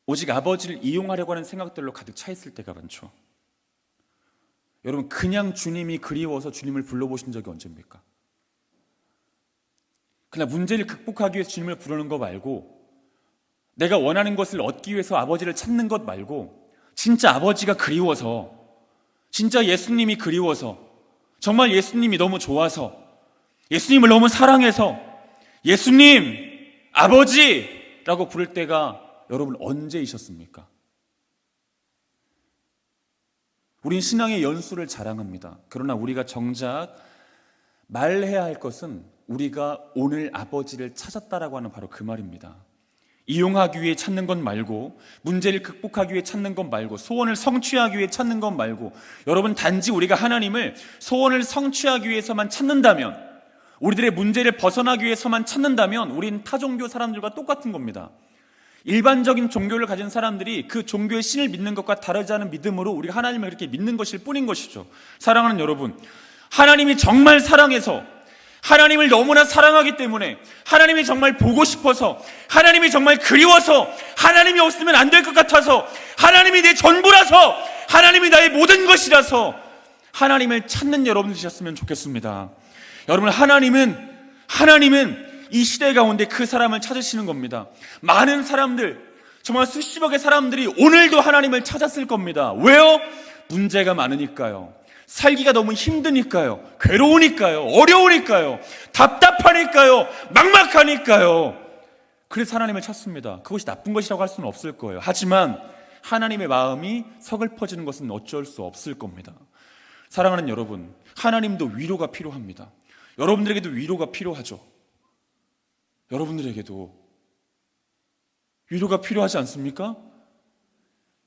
오직 아버지를 이용하려고 하는 생각들로 가득 차 있을 때가 많죠. 여러분, 그냥 주님이 그리워서 주님을 불러보신 적이 언제입니까? 그냥 문제를 극복하기 위해서 주님을 부르는 것 말고, 내가 원하는 것을 얻기 위해서 아버지를 찾는 것 말고, 진짜 아버지가 그리워서, 진짜 예수님이 그리워서, 정말 예수님이 너무 좋아서, 예수님을 너무 사랑해서 예수님, 아버지라고 부를 때가 여러분 언제이셨습니까? 우린 신앙의 연수를 자랑합니다. 그러나 우리가 정작 말해야 할 것은 우리가 오늘 아버지를 찾았다라고 하는 바로 그 말입니다. 이용하기 위해 찾는 것 말고, 문제를 극복하기 위해 찾는 것 말고, 소원을 성취하기 위해 찾는 것 말고, 여러분, 단지 우리가 하나님을 소원을 성취하기 위해서만 찾는다면, 우리들의 문제를 벗어나기 위해서만 찾는다면 우린 타종교 사람들과 똑같은 겁니다. 일반적인 종교를 가진 사람들이 그 종교의 신을 믿는 것과 다르지 않은 믿음으로 우리가 하나님을 그렇게 믿는 것일 뿐인 것이죠. 사랑하는 여러분, 하나님이 정말 사랑해서, 하나님을 너무나 사랑하기 때문에, 하나님이 정말 보고 싶어서, 하나님이 정말 그리워서, 하나님이 없으면 안 될 것 같아서, 하나님이 내 전부라서, 하나님이 나의 모든 것이라서 하나님을 찾는 여러분 되셨으면 좋겠습니다. 여러분, 하나님은 이 시대 가운데 그 사람을 찾으시는 겁니다. 많은 사람들, 정말 수십억의 사람들이 오늘도 하나님을 찾았을 겁니다. 왜요? 문제가 많으니까요. 살기가 너무 힘드니까요. 괴로우니까요. 어려우니까요. 답답하니까요. 막막하니까요. 그래서 하나님을 찾습니다. 그것이 나쁜 것이라고 할 수는 없을 거예요. 하지만 하나님의 마음이 서글퍼지는 것은 어쩔 수 없을 겁니다. 사랑하는 여러분, 하나님도 위로가 필요합니다. 여러분들에게도 위로가 필요하죠. 여러분들에게도 위로가 필요하지 않습니까?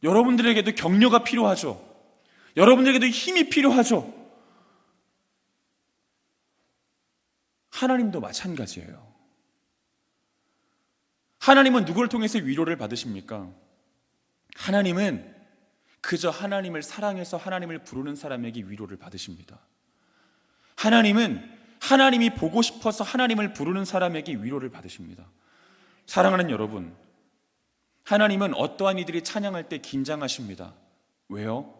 여러분들에게도 격려가 필요하죠. 여러분들에게도 힘이 필요하죠. 하나님도 마찬가지예요. 하나님은 누구를 통해서 위로를 받으십니까? 하나님은 그저 하나님을 사랑해서 하나님을 부르는 사람에게 위로를 받으십니다. 하나님은 하나님이 보고 싶어서 하나님을 부르는 사람에게 위로를 받으십니다. 사랑하는 여러분, 하나님은 어떠한 이들이 찬양할 때 긴장하십니다. 왜요?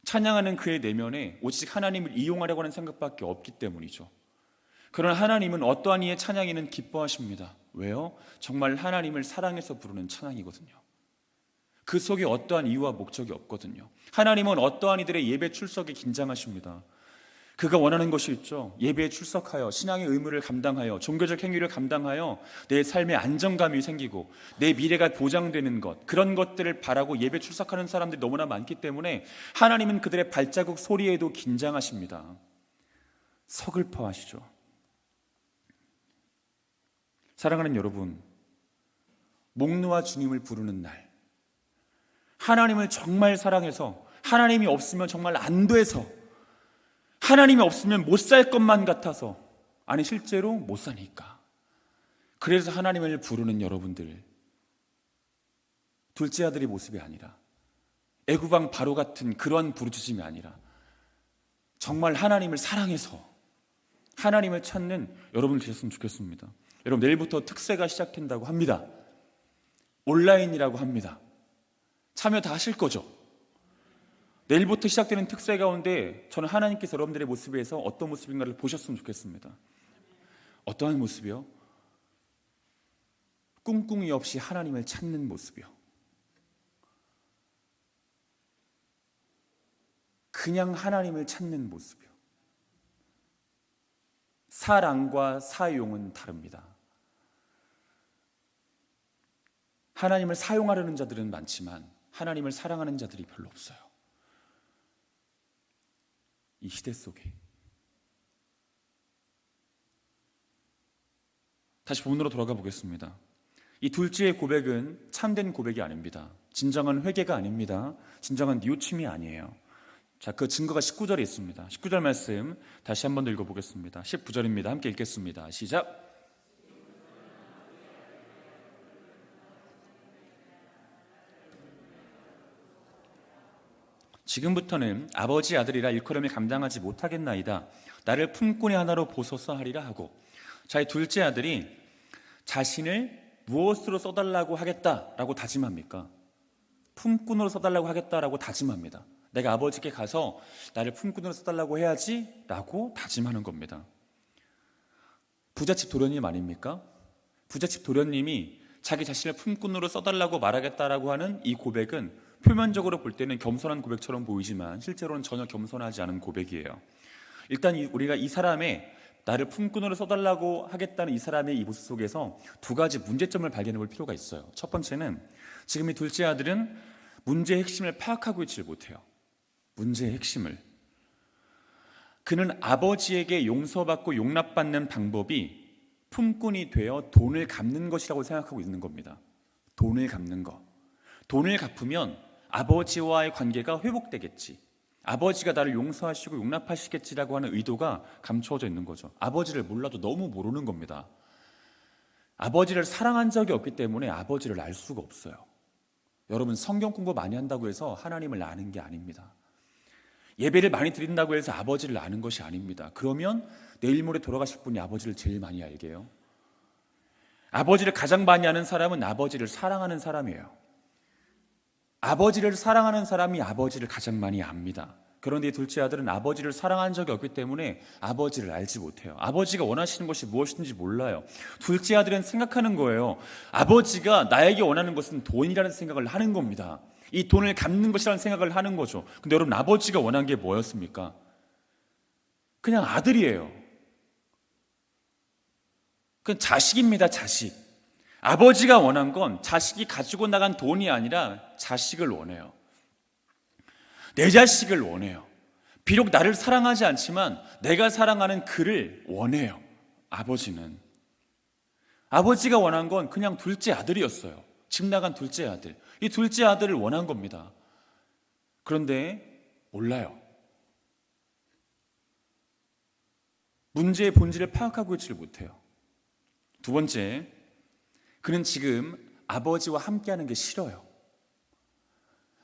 찬양하는 그의 내면에 오직 하나님을 이용하려고 하는 생각밖에 없기 때문이죠. 그러나 하나님은 어떠한 이의 찬양에는 기뻐하십니다. 왜요? 정말 하나님을 사랑해서 부르는 찬양이거든요. 그 속에 어떠한 이유와 목적이 없거든요. 하나님은 어떠한 이들의 예배 출석에 긴장하십니다. 그가 원하는 것이 있죠. 예배에 출석하여 신앙의 의무를 감당하여 종교적 행위를 감당하여 내 삶에 안정감이 생기고 내 미래가 보장되는 것, 그런 것들을 바라고 예배 출석하는 사람들이 너무나 많기 때문에 하나님은 그들의 발자국 소리에도 긴장하십니다. 서글퍼하시죠. 사랑하는 여러분, 목 놓아 주님을 부르는 날, 하나님을 정말 사랑해서 하나님이 없으면 정말 안 돼서 하나님이 없으면 못 살 것만 같아서, 아니 실제로 못 사니까, 그래서 하나님을 부르는 여러분들, 둘째 아들의 모습이 아니라 애구방 바로 같은 그런 부르짖음이 아니라 정말 하나님을 사랑해서 하나님을 찾는 여러분 되셨으면 좋겠습니다. 여러분, 내일부터 특세가 시작된다고 합니다. 온라인이라고 합니다. 참여 다 하실 거죠? 내일부터 시작되는 특세 가운데 저는 하나님께서 여러분들의 모습에서 어떤 모습인가를 보셨으면 좋겠습니다. 어떠한 모습이요? 꿍꿍이 없이 하나님을 찾는 모습이요. 그냥 하나님을 찾는 모습이요. 사랑과 사용은 다릅니다. 하나님을 사용하려는 자들은 많지만 하나님을 사랑하는 자들이 별로 없어요. 이 시대 속에. 다시 본문으로 돌아가 보겠습니다. 이 둘째의 고백은 참된 고백이 아닙니다. 진정한 회개가 아닙니다. 진정한 뉘우침이 아니에요. 자, 그 증거가 19절에 있습니다. 19절 말씀 다시 한 번 더 읽어보겠습니다. 19절입니다. 함께 읽겠습니다. 시작. 지금부터는 아버지 아들이라 일컬음을 감당하지 못하겠나이다. 나를 품꾼의 하나로 보소서 하리라 하고. 자, 이 둘째 아들이 자신을 무엇으로 써달라고 하겠다라고 다짐합니까? 품꾼으로 써달라고 하겠다라고 다짐합니다. 내가 아버지께 가서 나를 품꾼으로 써달라고 해야지 라고 다짐하는 겁니다. 부잣집 도련님 아닙니까? 부잣집 도련님이 자기 자신을 품꾼으로 써달라고 말하겠다라고 하는 이 고백은 표면적으로 볼 때는 겸손한 고백처럼 보이지만 실제로는 전혀 겸손하지 않은 고백이에요. 일단 우리가 이 사람의 나를 품꾼으로 써달라고 하겠다는 이 사람의 이 모습 속에서 두 가지 문제점을 발견해 볼 필요가 있어요. 첫 번째는 지금 이 둘째 아들은 문제의 핵심을 파악하고 있지 못해요. 문제의 핵심을. 그는 아버지에게 용서받고 용납받는 방법이 품꾼이 되어 돈을 갚는 것이라고 생각하고 있는 겁니다. 돈을 갚는 것. 돈을 갚으면 아버지와의 관계가 회복되겠지, 아버지가 나를 용서하시고 용납하시겠지라고 하는 의도가 감추어져 있는 거죠. 아버지를 몰라도 너무 모르는 겁니다. 아버지를 사랑한 적이 없기 때문에 아버지를 알 수가 없어요. 여러분, 성경 공부 많이 한다고 해서 하나님을 아는 게 아닙니다. 예배를 많이 드린다고 해서 아버지를 아는 것이 아닙니다. 그러면 내일 모레 돌아가실 분이 아버지를 제일 많이 알게요. 아버지를 가장 많이 아는 사람은 아버지를 사랑하는 사람이에요. 아버지를 사랑하는 사람이 아버지를 가장 많이 압니다. 그런데 둘째 아들은 아버지를 사랑한 적이 없기 때문에 아버지를 알지 못해요. 아버지가 원하시는 것이 무엇인지 몰라요. 둘째 아들은 생각하는 거예요. 아버지가 나에게 원하는 것은 돈이라는 생각을 하는 겁니다. 이 돈을 갚는 것이라는 생각을 하는 거죠. 근데 여러분, 아버지가 원한 게 뭐였습니까? 그냥 아들이에요. 그냥 자식입니다. 자식. 아버지가 원한 건 자식이 가지고 나간 돈이 아니라 자식을 원해요. 내 자식을 원해요. 비록 나를 사랑하지 않지만 내가 사랑하는 그를 원해요. 아버지는. 아버지가 원한 건 그냥 둘째 아들이었어요. 집 나간 둘째 아들. 이 둘째 아들을 원한 겁니다. 그런데 몰라요. 문제의 본질을 파악하고 있지를 못해요. 두 번째, 그는 지금 아버지와 함께하는 게 싫어요.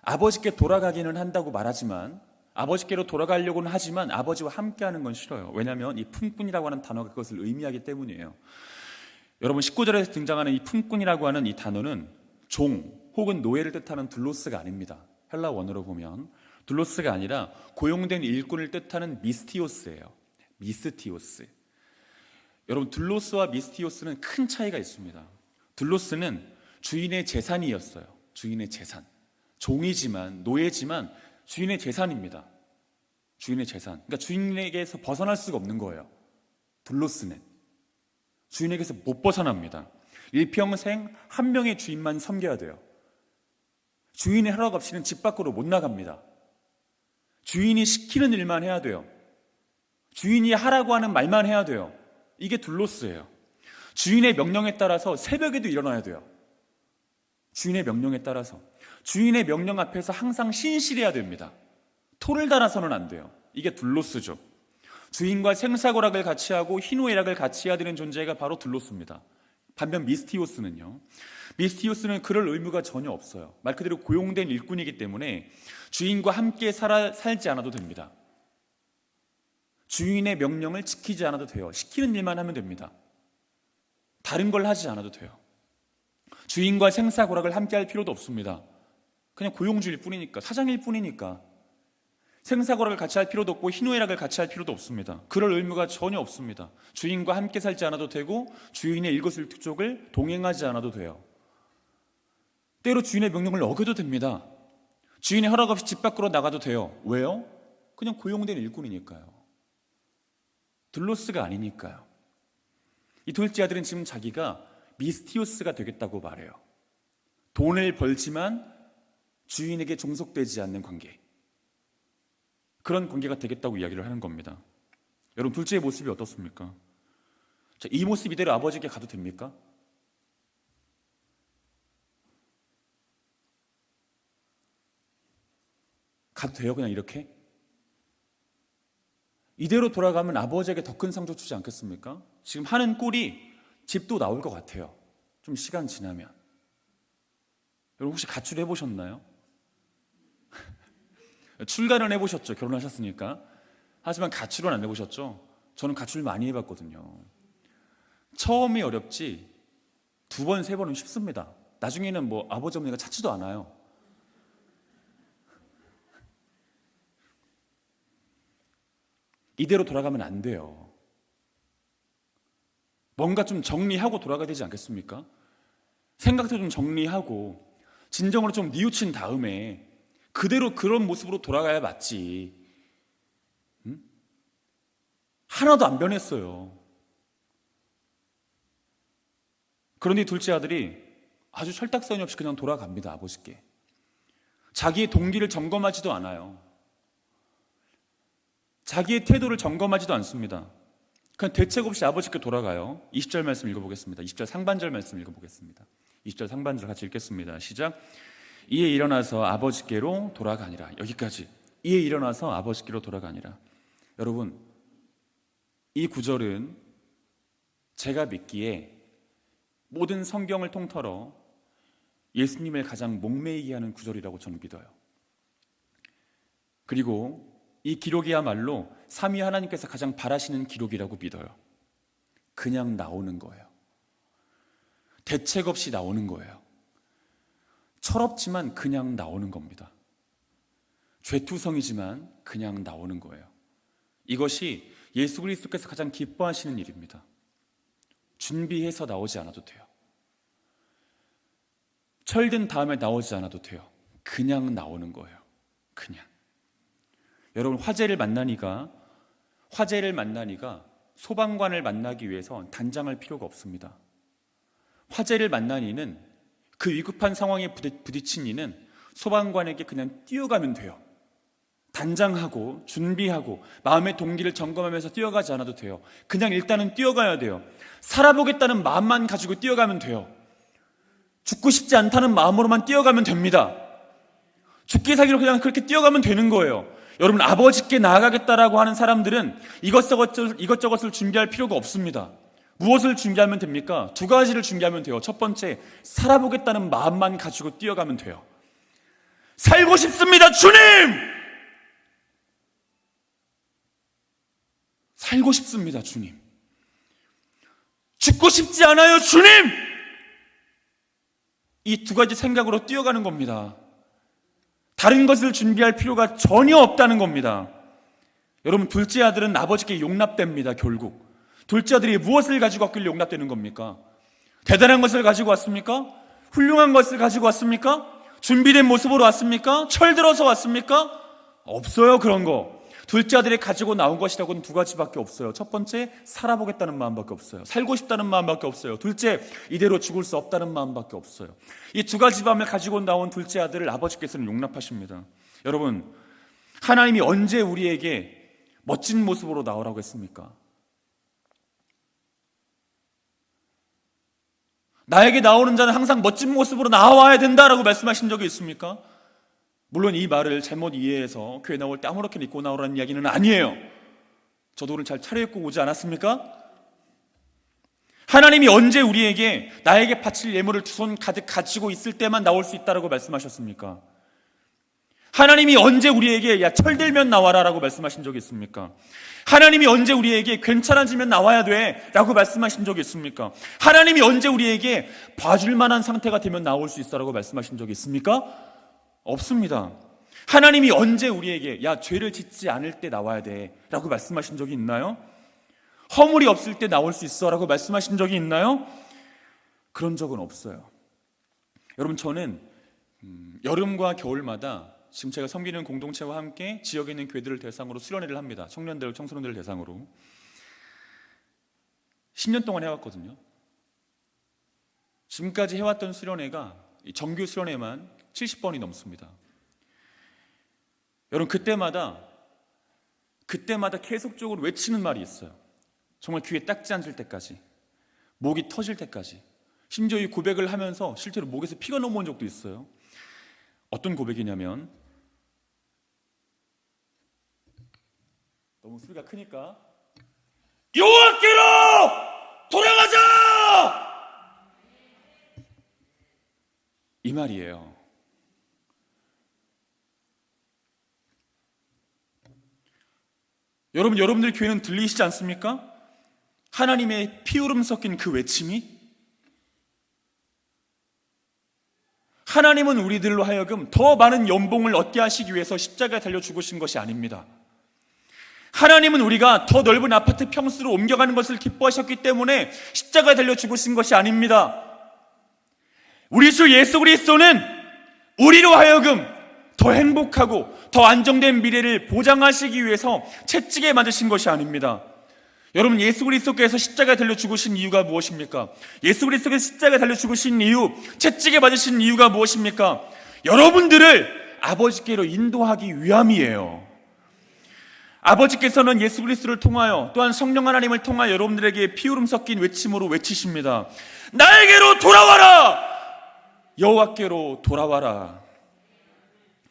아버지께 돌아가기는 한다고 말하지만 아버지께로 돌아가려고는 하지만 아버지와 함께하는 건 싫어요. 왜냐하면 이 품꾼이라고 하는 단어가 그것을 의미하기 때문이에요. 여러분 19절에서 등장하는 이 품꾼이라고 하는 이 단어는 종 혹은 노예를 뜻하는 둘로스가 아닙니다. 헬라 원어로 보면 둘로스가 아니라 고용된 일꾼을 뜻하는 미스티오스예요. 미스티오스. 여러분 둘로스와 미스티오스는 큰 차이가 있습니다. 둘로스는 주인의 재산이었어요. 주인의 재산. 종이지만 노예지만 주인의 재산입니다. 주인의 재산. 그러니까 주인에게서 벗어날 수가 없는 거예요. 둘로스는 주인에게서 못 벗어납니다. 일평생 한 명의 주인만 섬겨야 돼요. 주인의 허락 없이는 집 밖으로 못 나갑니다. 주인이 시키는 일만 해야 돼요. 주인이 하라고 하는 말만 해야 돼요. 이게 둘로스예요. 주인의 명령에 따라서 새벽에도 일어나야 돼요. 주인의 명령에 따라서. 주인의 명령 앞에서 항상 신실해야 됩니다. 토를 달아서는 안 돼요. 이게 둘로스죠. 주인과 생사고락을 같이 하고 희노애락을 같이 해야 되는 존재가 바로 둘로스입니다. 반면 미스티오스는요. 미스티오스는 그럴 의무가 전혀 없어요. 말 그대로 고용된 일꾼이기 때문에 주인과 함께 살지 않아도 됩니다. 주인의 명령을 지키지 않아도 돼요. 시키는 일만 하면 됩니다. 다른 걸 하지 않아도 돼요. 주인과 생사고락을 함께 할 필요도 없습니다. 그냥 고용주일 뿐이니까, 사장일 뿐이니까 생사고락을 같이 할 필요도 없고 희노애락을 같이 할 필요도 없습니다. 그럴 의무가 전혀 없습니다. 주인과 함께 살지 않아도 되고 주인의 일거수일투족을 동행하지 않아도 돼요. 때로 주인의 명령을 어겨도 됩니다. 주인의 허락 없이 집 밖으로 나가도 돼요. 왜요? 그냥 고용된 일꾼이니까요. 둘로스가 아니니까요. 이 둘째 아들은 지금 자기가 미스티오스가 되겠다고 말해요. 돈을 벌지만 주인에게 종속되지 않는 관계, 그런 관계가 되겠다고 이야기를 하는 겁니다. 여러분 둘째의 모습이 어떻습니까? 자, 이 모습 이대로 아버지에게 가도 됩니까? 가도 돼요? 그냥 이렇게? 이대로 돌아가면 아버지에게 더 큰 상처 주지 않겠습니까? 지금 하는 꼴이 집도 나올 것 같아요. 좀 시간 지나면. 여러분 혹시 가출 해보셨나요? 출가는 해보셨죠? 결혼하셨으니까. 하지만 가출은 안 해보셨죠? 저는 가출 많이 해봤거든요. 처음이 어렵지 2번, 3번은 쉽습니다. 나중에는 뭐 아버지 어머니가 찾지도 않아요. 이대로 돌아가면 안 돼요. 뭔가 좀 정리하고 돌아가야 되지 않겠습니까? 생각도 좀 정리하고 진정으로 좀 뉘우친 다음에 그대로 그런 모습으로 돌아가야 맞지. 응? 하나도 안 변했어요. 그런데 둘째 아들이 아주 철딱서니 없이 그냥 돌아갑니다. 아버지께. 자기의 동기를 점검하지도 않아요. 자기의 태도를 점검하지도 않습니다. 그냥 대책 없이 아버지께 돌아가요. 20절 말씀 읽어보겠습니다. 20절 상반절 말씀 읽어보겠습니다. 20절 상반절 같이 읽겠습니다. 시작. 이에 일어나서 아버지께로 돌아가니라. 여기까지. 이에 일어나서 아버지께로 돌아가니라. 여러분, 이 구절은 제가 믿기에 모든 성경을 통틀어 예수님을 가장 목매이게 하는 구절이라고 저는 믿어요. 그리고 이 기록이야말로 삼위 하나님께서 가장 바라시는 기록이라고 믿어요. 그냥 나오는 거예요. 대책 없이 나오는 거예요. 철없지만 그냥 나오는 겁니다. 죄투성이지만 그냥 나오는 거예요. 이것이 예수 그리스도께서 가장 기뻐하시는 일입니다. 준비해서 나오지 않아도 돼요. 철든 다음에 나오지 않아도 돼요. 그냥 나오는 거예요. 그냥. 여러분 화재를 만나니가 소방관을 만나기 위해서 단장할 필요가 없습니다. 화재를 만난 이는 그 위급한 상황에 부딪힌 이는 소방관에게 그냥 뛰어가면 돼요. 단장하고 준비하고 마음의 동기를 점검하면서 뛰어가지 않아도 돼요. 그냥 일단은 뛰어가야 돼요. 살아보겠다는 마음만 가지고 뛰어가면 돼요. 죽고 싶지 않다는 마음으로만 뛰어가면 됩니다. 죽기 살기로 그냥 그렇게 뛰어가면 되는 거예요. 여러분 아버지께 나아가겠다라고 하는 사람들은 이것저것을 준비할 필요가 없습니다. 무엇을 준비하면 됩니까? 2가지를 준비하면 돼요. 첫 번째, 살아보겠다는 마음만 가지고 뛰어가면 돼요. 살고 싶습니다, 주님! 살고 싶습니다, 주님. 죽고 싶지 않아요, 주님! 이 두 가지 생각으로 뛰어가는 겁니다. 다른 것을 준비할 필요가 전혀 없다는 겁니다. 여러분, 둘째 아들은 아버지께 용납됩니다. 결국 둘째 아들이 무엇을 가지고 왔길래 용납되는 겁니까? 대단한 것을 가지고 왔습니까? 훌륭한 것을 가지고 왔습니까? 준비된 모습으로 왔습니까? 철들어서 왔습니까? 없어요, 그런 거. 둘째 아들이 가지고 나온 것이라고는 두 가지밖에 없어요. 첫 번째, 살아보겠다는 마음밖에 없어요. 살고 싶다는 마음밖에 없어요. 둘째, 이대로 죽을 수 없다는 마음밖에 없어요. 이 두 가지 마음을 가지고 나온 둘째 아들을 아버지께서는 용납하십니다. 여러분, 하나님이 언제 우리에게 멋진 모습으로 나오라고 했습니까? 나에게 나오는 자는 항상 멋진 모습으로 나와야 된다라고 말씀하신 적이 있습니까? 물론 이 말을 잘못 이해해서 교회 나올 때 아무렇게나 입고 나오라는 이야기는 아니에요. 저도 오늘 잘 차려입고 오지 않았습니까? 하나님이 언제 우리에게 나에게 바칠 예물을 두 손 가득 가지고 있을 때만 나올 수 있다라고 말씀하셨습니까? 하나님이 언제 우리에게 야 철들면 나와라 라고 말씀하신 적이 있습니까? 하나님이 언제 우리에게 괜찮아지면 나와야 돼 라고 말씀하신 적이 있습니까? 하나님이 언제 우리에게 봐줄 만한 상태가 되면 나올 수 있어 라고 말씀하신 적이 있습니까? 없습니다. 하나님이 언제 우리에게 야 죄를 짓지 않을 때 나와야 돼 라고 말씀하신 적이 있나요? 허물이 없을 때 나올 수 있어 라고 말씀하신 적이 있나요? 그런 적은 없어요. 여러분, 저는 여름과 겨울마다 지금 제가 섬기는 공동체와 함께 지역에 있는 교회들을 대상으로 수련회를 합니다. 청년들, 청소년들을 대상으로 10년 동안 해왔거든요. 지금까지 해왔던 수련회가 정규 수련회만 70번이 넘습니다. 여러분, 그때마다 계속적으로 외치는 말이 있어요. 정말 귀에 딱지 앉을 때까지, 목이 터질 때까지. 심지어 이 고백을 하면서 실제로 목에서 피가 넘어온 적도 있어요. 어떤 고백이냐면, 너무 소리가 크니까, 여호와께로 돌아가자! 이 말이에요. 여러분들 교회는 들리시지 않습니까? 하나님의 피울음 섞인 그 외침이. 하나님은 우리들로 하여금 더 많은 연봉을 얻게 하시기 위해서 십자가에 달려 죽으신 것이 아닙니다. 하나님은 우리가 더 넓은 아파트 평수로 옮겨가는 것을 기뻐하셨기 때문에 십자가에 달려 죽으신 것이 아닙니다. 우리 주 예수 그리스도는 우리로 하여금 더 행복하고 더 안정된 미래를 보장하시기 위해서 채찍에 맞으신 것이 아닙니다. 여러분, 예수 그리스도께서 십자가에 달려 죽으신 이유가 무엇입니까? 예수 그리스도께서 십자가에 달려 죽으신 이유, 채찍에 맞으신 이유가 무엇입니까? 여러분들을 아버지께로 인도하기 위함이에요. 아버지께서는 예수 그리스도를 통하여 또한 성령 하나님을 통하여 여러분들에게 피울음 섞인 외침으로 외치십니다. 나에게로 돌아와라! 여호와께로 돌아와라.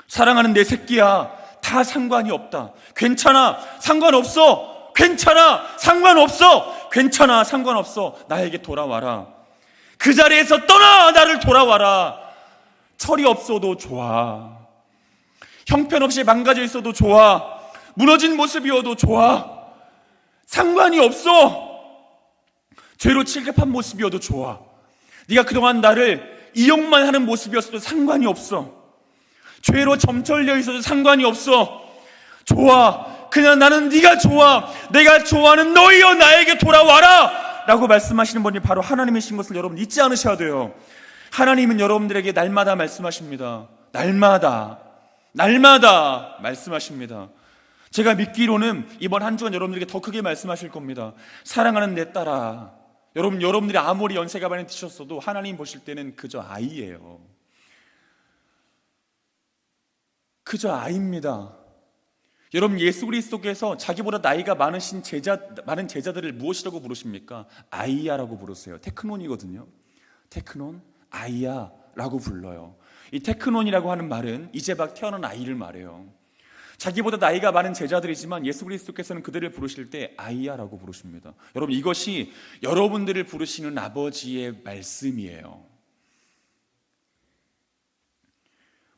사랑하는 내 새끼야, 다 상관이 없다. 괜찮아, 상관없어. 괜찮아, 상관없어. 괜찮아, 상관없어. 나에게 돌아와라. 그 자리에서 떠나 나를 돌아와라. 철이 없어도 좋아. 형편없이 망가져 있어도 좋아. 무너진 모습이어도 좋아. 상관이 없어. 죄로 칠갑한 모습이어도 좋아. 네가 그동안 나를 이용만 하는 모습이었어도 상관이 없어. 죄로 점철되어 있어도 상관이 없어. 좋아. 그냥 나는 네가 좋아. 내가 좋아하는 너희여 나에게 돌아와라 라고 말씀하시는 분이 바로 하나님이신 것을 여러분 잊지 않으셔야 돼요. 하나님은 여러분들에게 날마다 말씀하십니다. 날마다 말씀하십니다. 제가 믿기로는 이번 한 주간 여러분들에게 더 크게 말씀하실 겁니다. 사랑하는 내 딸아, 여러분들이 아무리 연세가 많이 드셨어도 하나님 보실 때는 그저 아이예요. 그저 아이입니다. 여러분, 예수 그리스도께서 자기보다 나이가 많은 제자들을 무엇이라고 부르십니까? 아이야라고 부르세요. 테크논이거든요. 테크논, 아이야라고 불러요. 이 테크논이라고 하는 말은 이제 막 태어난 아이를 말해요. 자기보다 나이가 많은 제자들이지만 예수 그리스도께서는 그들을 부르실 때 아이야라고 부르십니다. 여러분, 이것이 여러분들을 부르시는 아버지의 말씀이에요.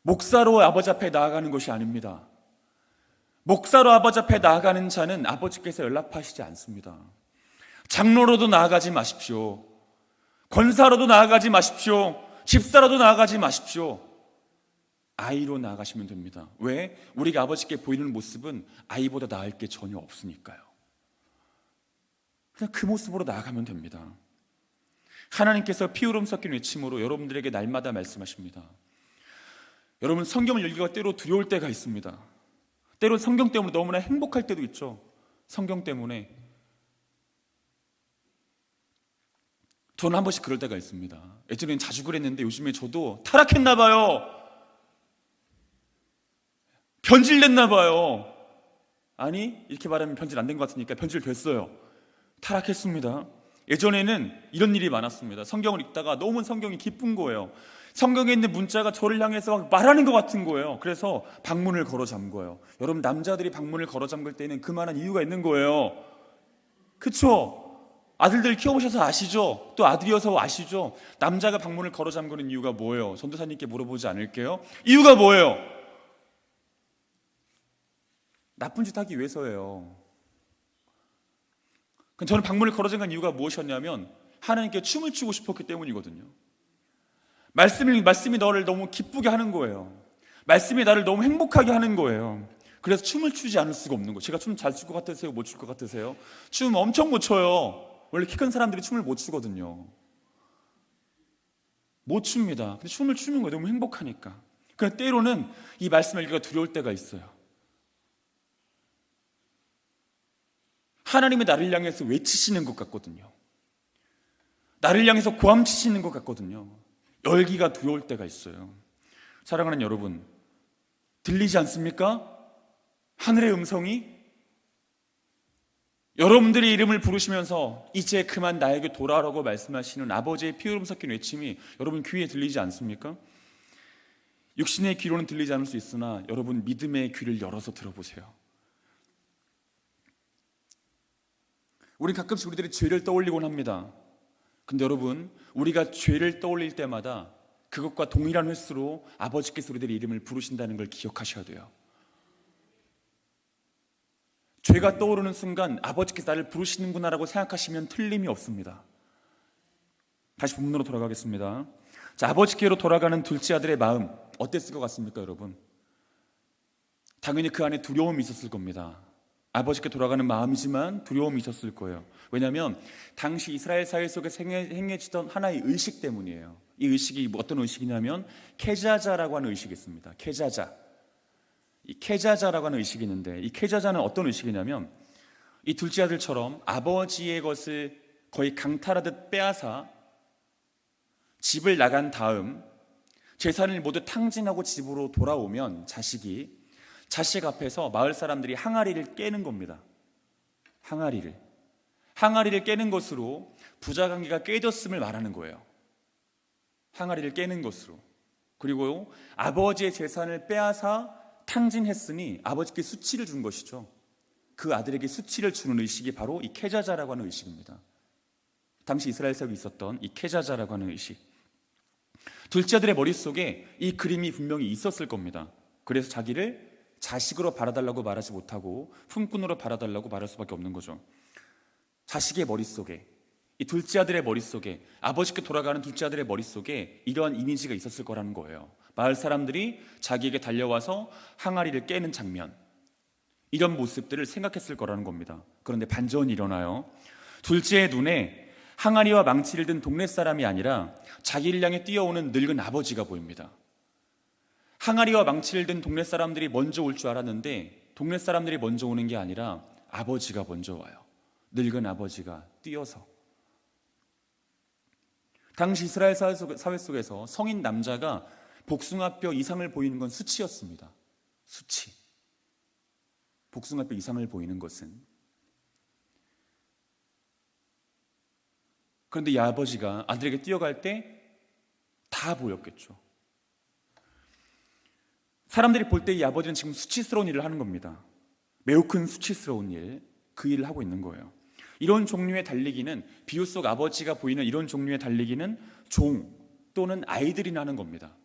목사로 아버지 앞에 나아가는 것이 아닙니다. 목사로 아버지 앞에 나아가는 자는 아버지께서 연락하시지 않습니다. 장로로도 나아가지 마십시오. 권사로도 나아가지 마십시오. 집사로도 나아가지 마십시오. 아이로 나아가시면 됩니다. 왜? 우리가 아버지께 보이는 모습은 아이보다 나을 게 전혀 없으니까요. 그냥 그 모습으로 나아가면 됩니다. 하나님께서 피울음 섞인 외침으로 여러분들에게 날마다 말씀하십니다. 여러분, 성경을 읽기가 때로 두려울 때가 있습니다. 때로 성경 때문에 너무나 행복할 때도 있죠. 성경 때문에. 저는 한 번씩 그럴 때가 있습니다. 예전에는 자주 그랬는데 요즘에 저도 타락했나 봐요. 변질됐나 봐요. 아니, 이렇게 말하면 변질 안 된 것 같으니까 변질됐어요. 타락했습니다. 예전에는 이런 일이 많았습니다. 성경을 읽다가 너무 성경이 기쁜 거예요. 성경에 있는 문자가 저를 향해서 막 말하는 것 같은 거예요. 그래서 방문을 걸어 잠궈요. 여러분, 남자들이 방문을 걸어 잠글 때는 그만한 이유가 있는 거예요. 그쵸? 아들들 키워보셔서 아시죠? 또 아들이어서 아시죠? 남자가 방문을 걸어 잠그는 이유가 뭐예요? 전도사님께 물어보지 않을게요. 이유가 뭐예요? 나쁜 짓 하기 위해서예요. 저는 방문을 걸어 잠근 이유가 무엇이었냐면 하나님께 춤을 추고 싶었기 때문이거든요. 말씀이 너를 너무 기쁘게 하는 거예요. 말씀이 나를 너무 행복하게 하는 거예요. 그래서 춤을 추지 않을 수가 없는 거예요. 제가 춤 잘 출 것 같으세요? 못 출 것 같으세요? 춤 엄청 못 춰요. 원래 키 큰 사람들이 춤을 못 추거든요. 못 춥니다. 근데 춤을 추는 거예요. 너무 행복하니까. 그러니까 때로는 이 말씀을 읽기가 두려울 때가 있어요. 하나님이 나를 향해서 외치시는 것 같거든요. 나를 향해서 고함치시는 것 같거든요. 열기가 두려울 때가 있어요. 사랑하는 여러분, 들리지 않습니까? 하늘의 음성이 여러분들의 이름을 부르시면서 이제 그만 나에게 돌아오라고 말씀하시는 아버지의 피울음 섞인 외침이 여러분 귀에 들리지 않습니까? 육신의 귀로는 들리지 않을 수 있으나 여러분 믿음의 귀를 열어서 들어보세요. 우린 가끔씩 우리들이 죄를 떠올리곤 합니다. 근데 여러분, 우리가 죄를 떠올릴 때마다 그것과 동일한 횟수로 아버지께서 우리들의 이름을 부르신다는 걸 기억하셔야 돼요. 죄가 떠오르는 순간 아버지께서 나를 부르시는구나라고 생각하시면 틀림이 없습니다. 다시 본문으로 돌아가겠습니다. 자, 아버지께로 돌아가는 둘째 아들의 마음 어땠을 것 같습니까, 여러분? 당연히 그 안에 두려움이 있었을 겁니다. 아버지께 돌아가는 마음이지만 두려움이 있었을 거예요. 왜냐하면 당시 이스라엘 사회 속에서 행해지던 하나의 의식 때문이에요. 이 의식이 어떤 의식이냐면 케자자라고 하는 의식이 있습니다. 케자자. 이 케자자라고 하는 의식이 있는데 이 케자자는 어떤 의식이냐면 이 둘째 아들처럼 아버지의 것을 거의 강탈하듯 빼앗아 집을 나간 다음 재산을 모두 탕진하고 집으로 돌아오면 자식 앞에서 마을 사람들이 항아리를 깨는 겁니다. 항아리를 깨는 것으로 부자관계가 깨졌음을 말하는 거예요. 항아리를 깨는 것으로. 그리고 아버지의 재산을 빼앗아 탕진했으니 아버지께 수치를 준 것이죠. 그 아들에게 수치를 주는 의식이 바로 이 케자자라고 하는 의식입니다. 당시 이스라엘 사회에 있었던 이 케자자라고 하는 의식. 둘째 아들의 머릿속에 이 그림이 분명히 있었을 겁니다. 그래서 자기를 자식으로 바라달라고 말하지 못하고 품꾼으로 바라달라고 말할 수밖에 없는 거죠. 자식의 머릿속에, 이 둘째 아들의 머릿속에, 아버지께 돌아가는 둘째 아들의 머릿속에 이러한 이미지가 있었을 거라는 거예요. 마을 사람들이 자기에게 달려와서 항아리를 깨는 장면, 이런 모습들을 생각했을 거라는 겁니다. 그런데 반전이 일어나요. 둘째의 눈에 항아리와 망치를 든 동네 사람이 아니라 자기를 향해 뛰어오는 늙은 아버지가 보입니다. 항아리와 망치를 든 동네 사람들이 먼저 올 줄 알았는데 동네 사람들이 먼저 오는 게 아니라 아버지가 먼저 와요. 늙은 아버지가 뛰어서. 당시 이스라엘 사회 속에서 성인 남자가 복숭아뼈 이상을 보이는 건 수치였습니다. 수치. 복숭아뼈 이상을 보이는 것은. 그런데 이 아버지가 아들에게 뛰어갈 때 다 보였겠죠. 사람들이 볼 때 이 아버지는 지금 수치스러운 일을 하는 겁니다. 매우 큰 수치스러운 일, 그 일을 하고 있는 거예요. 이런 종류의 달리기는, 비유 속 아버지가 보이는 이런 종류의 달리기는 종 또는 아이들이 하는 겁니다.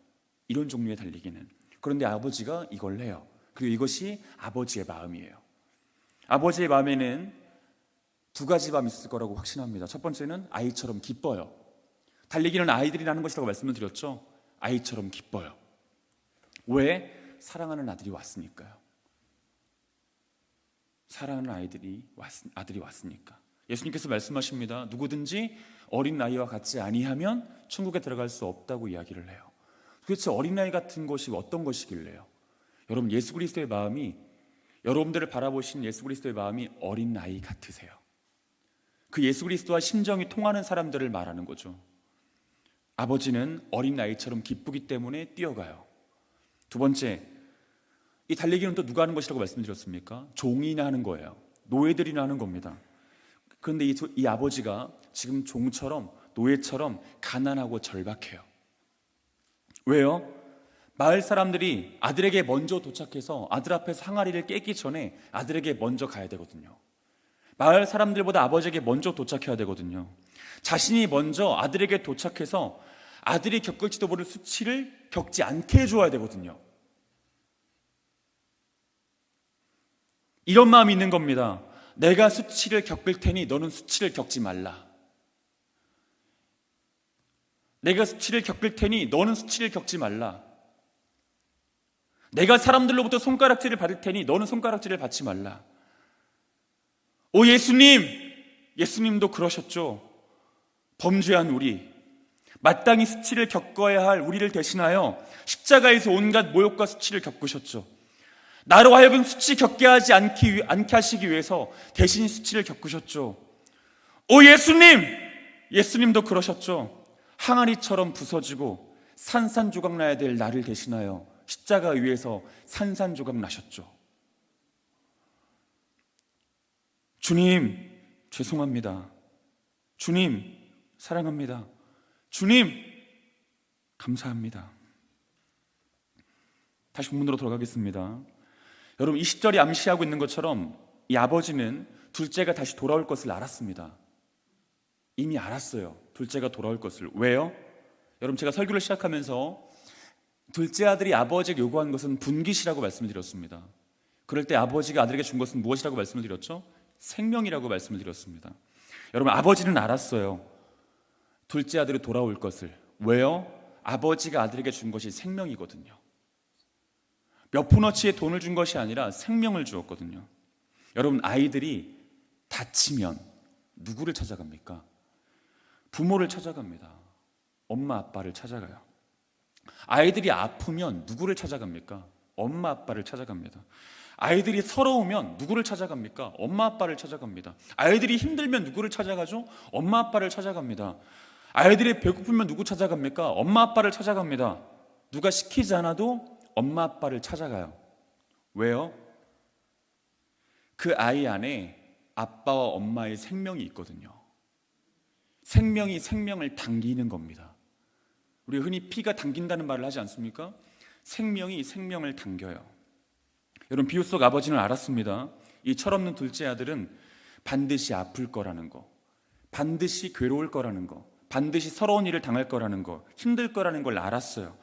이런 종류의 달리기는. 그런데 아버지가 이걸 해요. 그리고 이것이 아버지의 마음이에요. 아버지의 마음에는 두 가지 마음이 있을 거라고 확신합니다. 첫 번째는 아이처럼 기뻐요. 달리기는 아이들이 하는 것이라고 말씀을 드렸죠. 아이처럼 기뻐요. 왜? 사랑하는 아들이 왔으니까요. 사랑하는 아들이 왔으니까. 예수님께서 말씀하십니다. 누구든지 어린 나이와 같지 아니하면 천국에 들어갈 수 없다고 이야기를 해요. 도대체 어린아이 같은 것이 어떤 것이길래요? 여러분, 예수 그리스도의 마음이, 여러분들을 바라보신 예수 그리스도의 마음이 어린아이 같으세요. 그 예수 그리스도와 심정이 통하는 사람들을 말하는 거죠. 아버지는 어린아이처럼 기쁘기 때문에 뛰어가요. 두 번째, 이 달리기는 또 누가 하는 것이라고 말씀드렸습니까? 종이나 하는 거예요. 노예들이나 하는 겁니다. 그런데 이 아버지가 지금 종처럼, 노예처럼 가난하고 절박해요. 왜요? 마을 사람들이 아들에게 먼저 도착해서 아들 앞에서 항아리를 깨기 전에 아들에게 먼저 가야 되거든요. 마을 사람들보다 아버지에게 먼저 도착해야 되거든요. 자신이 먼저 아들에게 도착해서 아들이 겪을지도 모를 수치를 겪지 않게 해줘야 되거든요. 이런 마음이 있는 겁니다. 내가 수치를 겪을 테니 너는 수치를 겪지 말라. 내가 수치를 겪을 테니 너는 수치를 겪지 말라. 내가 사람들로부터 손가락질을 받을 테니 너는 손가락질을 받지 말라. 오 예수님! 예수님도 그러셨죠. 범죄한 우리, 마땅히 수치를 겪어야 할 우리를 대신하여 십자가에서 온갖 모욕과 수치를 겪으셨죠. 나로 하여금 수치 겪게 하지 않게 하시기 위해서 대신 수치를 겪으셨죠. 오 예수님! 예수님도 그러셨죠. 항아리처럼 부서지고 산산조각 나야 될 나를 대신하여 십자가 위에서 산산조각 나셨죠. 주님, 죄송합니다. 주님, 사랑합니다. 주님, 감사합니다. 다시 본문으로 돌아가겠습니다. 여러분, 20절이 암시하고 있는 것처럼 이 아버지는 둘째가 다시 돌아올 것을 알았습니다. 이미 알았어요. 둘째가 돌아올 것을. 왜요? 여러분, 제가 설교를 시작하면서 둘째 아들이 아버지에게 요구한 것은 분깃이라고 말씀을 드렸습니다. 그럴 때 아버지가 아들에게 준 것은 무엇이라고 말씀을 드렸죠? 생명이라고 말씀을 드렸습니다. 여러분, 아버지는 알았어요. 둘째 아들이 돌아올 것을. 왜요? 아버지가 아들에게 준 것이 생명이거든요. 몇 푼어치의 돈을 준 것이 아니라 생명을 주었거든요. 여러분, 아이들이 다치면 누구를 찾아갑니까? 부모를 찾아갑니다. 엄마 아빠를 찾아가요. 아이들이 아프면 누구를 찾아갑니까? 엄마 아빠를 찾아갑니다. 아이들이 서러우면 누구를 찾아갑니까? 엄마 아빠를 찾아갑니다. 아이들이 힘들면 누구를 찾아가죠? 엄마 아빠를 찾아갑니다. 아이들이 배고프면 누구 찾아갑니까? 엄마 아빠를 찾아갑니다. 누가 시키지 않아도 엄마 아빠를 찾아가요. 왜요? 그 아이 안에 아빠와 엄마의 생명이 있거든요. 생명이 생명을 당기는 겁니다. 우리 흔히 피가 당긴다는 말을 하지 않습니까? 생명이 생명을 당겨요. 여러분, 비유 속 아버지는 알았습니다. 이 철없는 둘째 아들은 반드시 아플 거라는 거, 반드시 괴로울 거라는 거, 반드시 서러운 일을 당할 거라는 거, 힘들 거라는 걸 알았어요.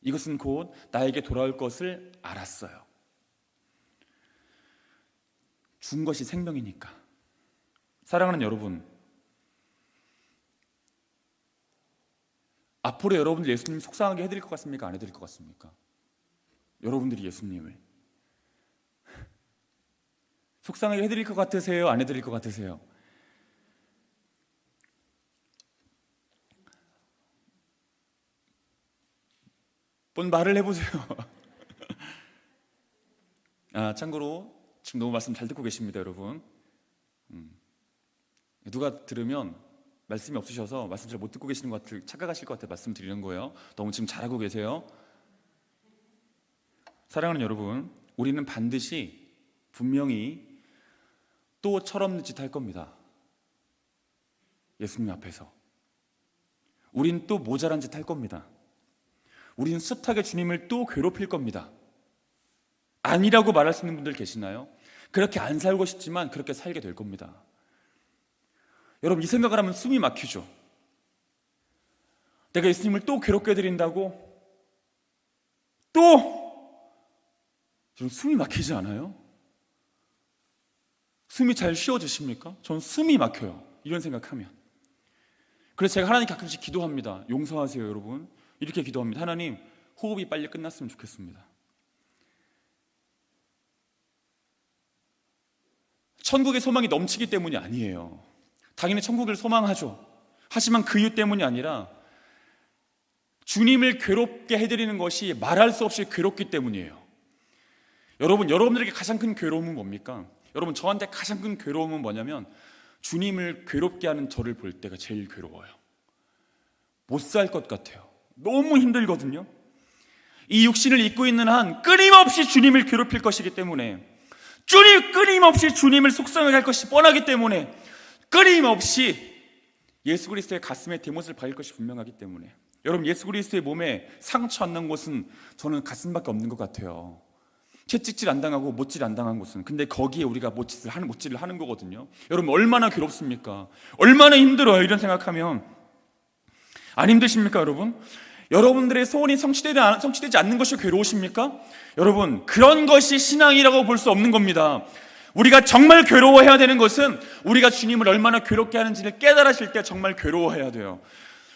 이것은 곧 나에게 돌아올 것을 알았어요. 준 것이 생명이니까. 사랑하는 여러분, 앞으로 여러분들 예수님 속상하게 해드릴 것 같습니까? 안 해드릴 것 같습니까? 여러분들이 예수님을 속상하게 해드릴 것 같으세요? 안 해드릴 것 같으세요? 뭔 말을 해보세요. 참고로 지금 너무 말씀 잘 듣고 계십니다, 여러분. 누가 들으면 말씀이 없으셔서 말씀 잘 못 듣고 계시는 것 같아, 착각하실 것 같아 말씀 드리는 거예요. 너무 지금 잘하고 계세요. 사랑하는 여러분, 우리는 반드시 분명히 또 철없는 짓 할 겁니다. 예수님 앞에서. 우린 또 모자란 짓 할 겁니다. 우리는 숱하게 주님을 또 괴롭힐 겁니다. 아니라고 말할 수 있는 분들 계시나요? 그렇게 안 살고 싶지만 그렇게 살게 될 겁니다. 여러분, 이 생각을 하면 숨이 막히죠. 내가 예수님을 또 괴롭게 해드린다고? 또 좀 숨이 막히지 않아요? 숨이 잘 쉬어지십니까? 전 숨이 막혀요. 이런 생각하면. 그래서 제가 하나님 가끔씩 기도합니다. 용서하세요, 여러분. 이렇게 기도합니다. 하나님, 호흡이 빨리 끝났으면 좋겠습니다. 천국의 소망이 넘치기 때문이 아니에요. 당연히 천국을 소망하죠. 하지만 그 이유 때문이 아니라 주님을 괴롭게 해드리는 것이 말할 수 없이 괴롭기 때문이에요. 여러분들에게 가장 큰 괴로움은 뭡니까? 여러분, 저한테 가장 큰 괴로움은 뭐냐면 주님을 괴롭게 하는 저를 볼 때가 제일 괴로워요. 못 살 것 같아요. 너무 힘들거든요. 이 육신을 입고 있는 한 끊임없이 주님을 괴롭힐 것이기 때문에, 끊임없이 주님을 속상하게 할 것이 뻔하기 때문에, 끊임없이 예수 그리스도의 가슴에 대못을 박을 것이 분명하기 때문에, 여러분, 예수 그리스도의 몸에 상처 안 난 곳은 저는 가슴밖에 없는 것 같아요. 채찍질 안 당하고 못질 안 당한 곳은. 근데 거기에 우리가 못질을 하는 거거든요. 여러분, 얼마나 괴롭습니까? 얼마나 힘들어요. 이런 생각하면. 안 힘드십니까, 여러분? 여러분들의 소원이 성취되지 않는 것이 괴로우십니까? 여러분, 그런 것이 신앙이라고 볼 수 없는 겁니다. 우리가 정말 괴로워해야 되는 것은 우리가 주님을 얼마나 괴롭게 하는지를 깨달으실 때 정말 괴로워해야 돼요.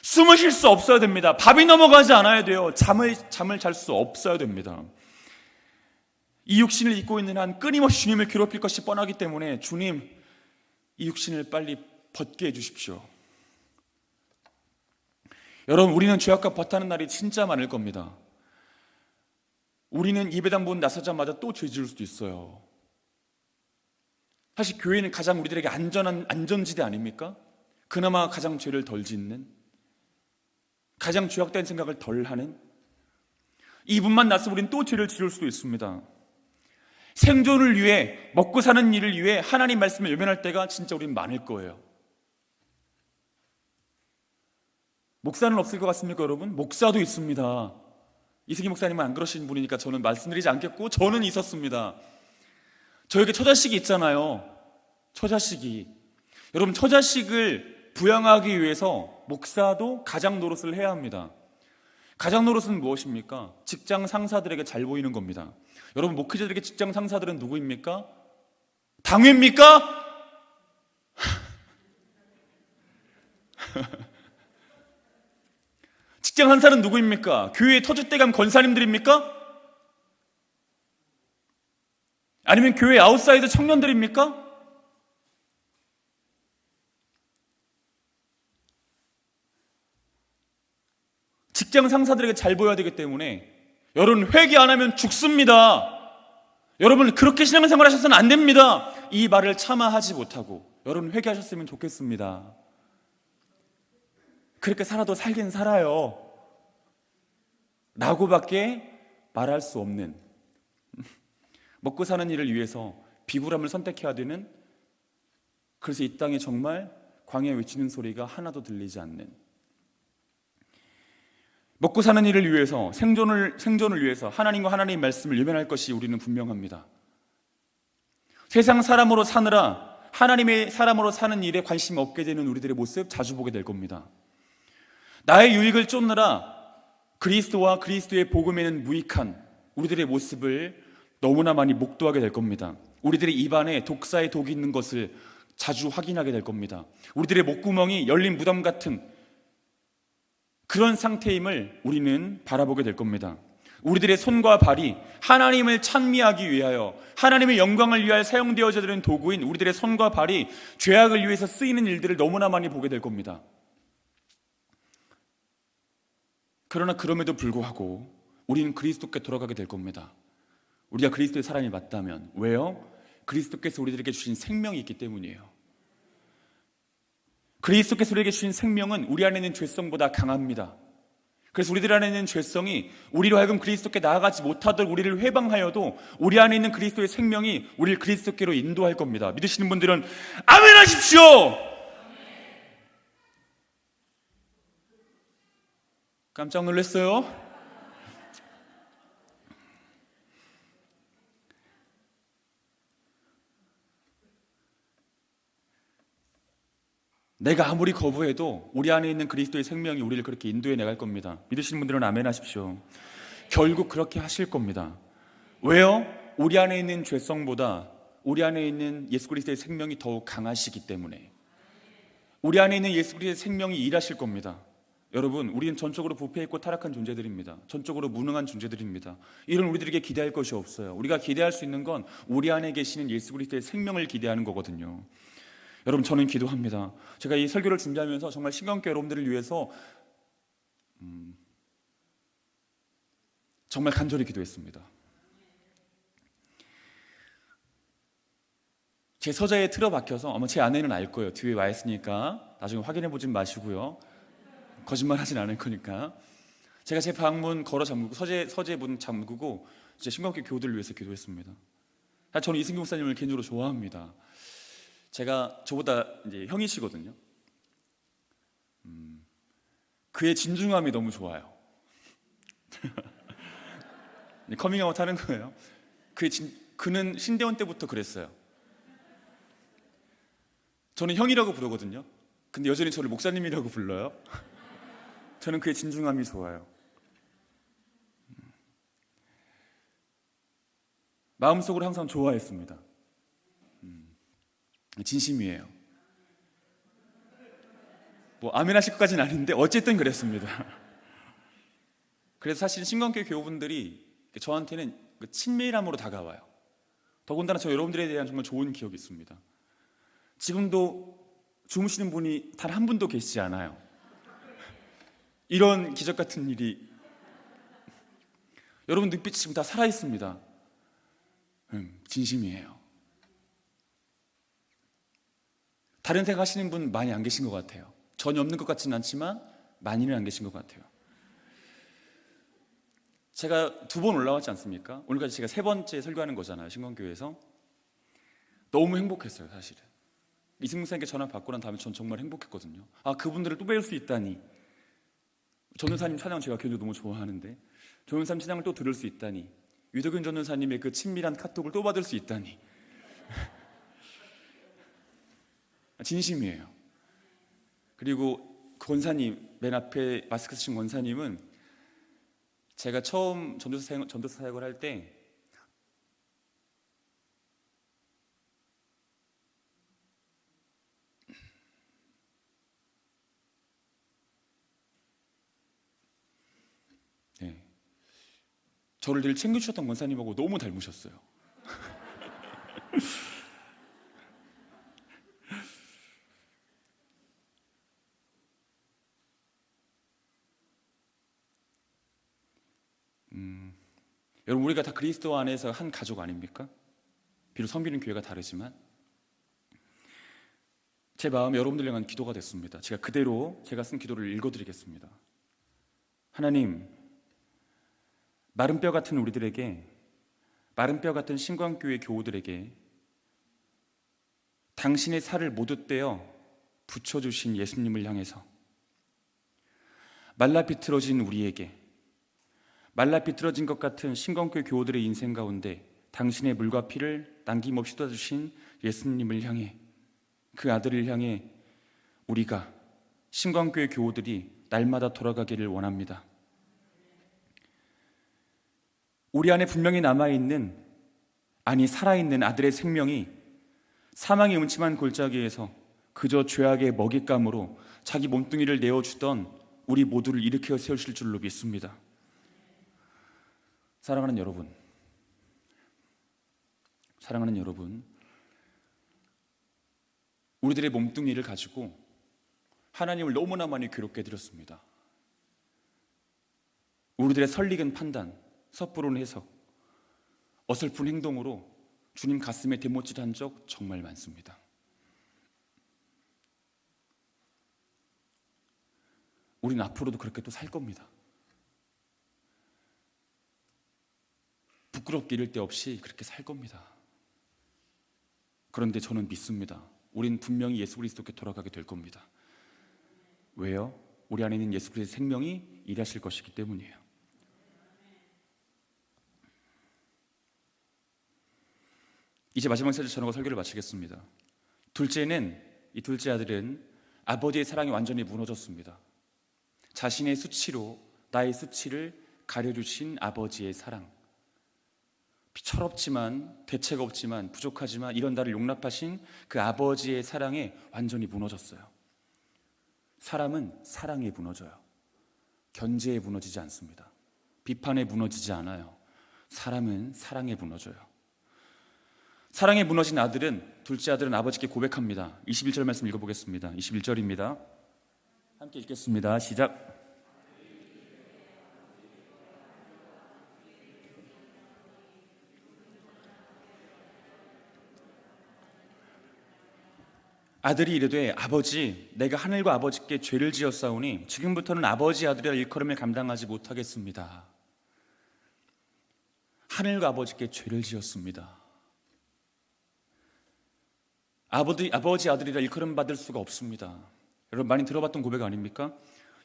숨을 쉴 수 없어야 됩니다. 밥이 넘어가지 않아야 돼요. 잠을 잘 수 없어야 됩니다. 이 육신을 입고 있는 한 끊임없이 주님을 괴롭힐 것이 뻔하기 때문에, 주님, 이 육신을 빨리 벗게 해주십시오. 여러분, 우리는 죄악과 버타는 날이 진짜 많을 겁니다. 우리는 예배당 문 나서자마자 또 죄 지을 수도 있어요. 사실 교회는 가장 우리들에게 안전한 안전지대 아닙니까? 그나마 가장 죄를 덜 짓는, 가장 죄악된 생각을 덜 하는, 이 문만 나서 우리는 또 죄를 지을 수도 있습니다. 생존을 위해, 먹고 사는 일을 위해 하나님 말씀을 외면할 때가 진짜 우리는 많을 거예요. 목사는 없을 것 같습니까, 여러분? 목사도 있습니다. 이승기 목사님은 안 그러신 분이니까 저는 말씀드리지 않겠고, 저는 있었습니다. 저에게 처자식이 있잖아요. 처자식이. 여러분, 처자식을 부양하기 위해서 목사도 가장 노릇을 해야 합니다. 가장 노릇은 무엇입니까? 직장 상사들에게 잘 보이는 겁니다. 여러분, 목회자들에게 직장 상사들은 누구입니까? 당회입니까? 직장 상사는 누구입니까? 교회의 터줏대감 권사님들입니까? 아니면 교회 아웃사이드 청년들입니까? 직장 상사들에게 잘 보여야 되기 때문에 여러분, 회개 안 하면 죽습니다. 여러분, 그렇게 신앙생활 하셔서는 안 됩니다. 이 말을 차마 하지 못하고 여러분, 회개하셨으면 좋겠습니다. 그렇게 살아도 살긴 살아요 라고밖에 말할 수 없는, 먹고 사는 일을 위해서 비굴함을 선택해야 되는, 그래서 이 땅에 정말 광야에 외치는 소리가 하나도 들리지 않는, 먹고 사는 일을 위해서, 생존을 위해서 하나님과 하나님의 말씀을 외면할 것이 우리는 분명합니다. 세상 사람으로 사느라 하나님의 사람으로 사는 일에 관심 없게 되는 우리들의 모습 자주 보게 될 겁니다. 나의 유익을 쫓느라 그리스도와 그리스도의 복음에는 무익한 우리들의 모습을 너무나 많이 목도하게 될 겁니다. 우리들의 입안에 독사의 독이 있는 것을 자주 확인하게 될 겁니다. 우리들의 목구멍이 열린 무덤 같은 그런 상태임을 우리는 바라보게 될 겁니다. 우리들의 손과 발이 하나님을 찬미하기 위하여, 하나님의 영광을 위하여 사용되어져야 되는 도구인 우리들의 손과 발이 죄악을 위해서 쓰이는 일들을 너무나 많이 보게 될 겁니다. 그러나 그럼에도 불구하고 우리는 그리스도께 돌아가게 될 겁니다. 우리가 그리스도의 사람이 맞다면. 왜요? 그리스도께서 우리들에게 주신 생명이 있기 때문이에요. 그리스도께서 우리에게 주신 생명은 우리 안에 있는 죄성보다 강합니다. 그래서 우리들 안에 있는 죄성이 우리로 하여금 그리스도께 나아가지 못하도록 우리를 회방하여도 우리 안에 있는 그리스도의 생명이 우리를 그리스도께로 인도할 겁니다. 믿으시는 분들은 아멘 하십시오. 깜짝 놀랐어요? 내가 아무리 거부해도 우리 안에 있는 그리스도의 생명이 우리를 그렇게 인도해 나갈 겁니다. 믿으시는 분들은 아멘 하십시오. 결국 그렇게 하실 겁니다. 왜요? 우리 안에 있는 죄성보다 우리 안에 있는 예수 그리스도의 생명이 더욱 강하시기 때문에 우리 안에 있는 예수 그리스도의 생명이 일하실 겁니다. 여러분, 우리는 전적으로 부패했고 타락한 존재들입니다. 전적으로 무능한 존재들입니다. 이런 우리들에게 기대할 것이 없어요. 우리가 기대할 수 있는 건 우리 안에 계시는 예수 그리스도의 생명을 기대하는 거거든요. 여러분, 저는 기도합니다. 제가 이 설교를 준비하면서 정말 신강교회 여러분들을 위해서 정말 간절히 기도했습니다. 제 서재에 틀어박혀서 아마 제 아내는 알 거예요. 뒤에 와 있으니까 나중에 확인해 보진 마시고요. 거짓말 하진 않을 거니까. 제가 제 방문 걸어 잠그고 서재 문 잠그고 이제 신강교회 교우들을 위해서 기도했습니다. 저는 이승기 목사님을 개인적으로 좋아합니다. 제가 저보다 이제 형이시거든요. 그의 진중함이 너무 좋아요. 커밍아웃 하는 거예요. 그는 신대원 때부터 그랬어요. 저는 형이라고 부르거든요. 근데 여전히 저를 목사님이라고 불러요. 저는 그의 진중함이 좋아요. 마음속으로 항상 좋아했습니다. 진심이에요. 뭐 아멘 하실 것까지는 아닌데 어쨌든 그랬습니다. 그래서 사실 신강교회 교우분들이 저한테는 친밀함으로 다가와요. 더군다나 저 여러분들에 대한 정말 좋은 기억이 있습니다. 지금도 주무시는 분이 단 한 분도 계시지 않아요. 이런 기적 같은 일이. 여러분 눈빛이 지금 다 살아있습니다. 진심이에요. 다른 생각 하시는 분 많이 안 계신 것 같아요. 전혀 없는 것 같지는 않지만 많이는 안 계신 것 같아요. 제가 2번 올라왔지 않습니까? 오늘까지 제가 3번째 설교하는 거잖아요. 신광교회에서. 너무 행복했어요, 사실은. 이승문 선생님께 전화 받고 난 다음에 전 정말 행복했거든요. 그분들을 또 뵐 수 있다니. 전도사님 찬양 제가 개인적으로 너무 좋아하는데 전도사님 찬양을 또 들을 수 있다니. 유덕윤 전도사님의 그 친밀한 카톡을 또 받을 수 있다니. 진심이에요. 그리고 권사님, 맨 앞에 마스크 쓰신 권사님은 제가 처음 전도사 사역을 할 때 저를 늘 챙겨주셨던 권사님하고 너무 닮으셨어요. 여러분, 우리가 다 그리스도 안에서 한 가족 아닙니까? 비록 섬기는 교회가 다르지만 제 마음에 여러분들 향한 기도가 됐습니다. 제가 그대로 제가 쓴 기도를 읽어드리겠습니다. 하나님, 마른 뼈 같은 우리들에게, 마른 뼈 같은 신광교회 교우들에게 당신의 살을 모두 떼어 붙여주신 예수님을 향해서 말라 비틀어진 우리에게, 말라 비틀어진 것 같은 신광교회 교우들의 인생 가운데 당신의 물과 피를 남김없이 쏟아주신 예수님을 향해, 그 아들을 향해 우리가 신광교회 교우들이 날마다 돌아가기를 원합니다. 우리 안에 분명히 남아있는, 아니 살아있는 아들의 생명이 사망의 음침한 골짜기에서 그저 죄악의 먹잇감으로 자기 몸뚱이를 내어주던 우리 모두를 일으켜 세우실 줄로 믿습니다. 사랑하는 여러분, 우리들의 몸뚱이를 가지고 하나님을 너무나 많이 괴롭게 해드렸습니다. 우리들의 설익은 판단, 섣부른 해석, 어설픈 행동으로 주님 가슴에 대못질한 적 정말 많습니다. 우리는 앞으로도 그렇게 또 살 겁니다. 부끄럽게 이를 데 없이 그렇게 살 겁니다. 그런데 저는 믿습니다. 우린 분명히 예수 그리스도께 돌아가게 될 겁니다. 왜요? 우리 안에 있는 예수 그리스도의 생명이 일하실 것이기 때문이에요. 이제 마지막 사절 전하고 설교를 마치겠습니다. 이 둘째 아들은 아버지의 사랑이 완전히 무너졌습니다. 자신의 수치로 나의 수치를 가려주신 아버지의 사랑. 철없지만 대책 없지만 부족하지만 이런 나를 용납하신 그 아버지의 사랑에 완전히 무너졌어요. 사람은 사랑에 무너져요. 견제에 무너지지 않습니다. 비판에 무너지지 않아요. 사람은 사랑에 무너져요. 사랑에 무너진 아들은, 둘째 아들은 아버지께 고백합니다. 21절 말씀 읽어보겠습니다. 21절입니다. 함께 읽겠습니다. 시작. 아들이 이르되 아버지, 내가 하늘과 아버지께 죄를 지었사오니 지금부터는 아버지 아들이라 일컬음을 감당하지 못하겠습니다. 하늘과 아버지께 죄를 지었습니다. 아버지 아들이라 일컬음 받을 수가 없습니다. 여러분 많이 들어봤던 고백 아닙니까?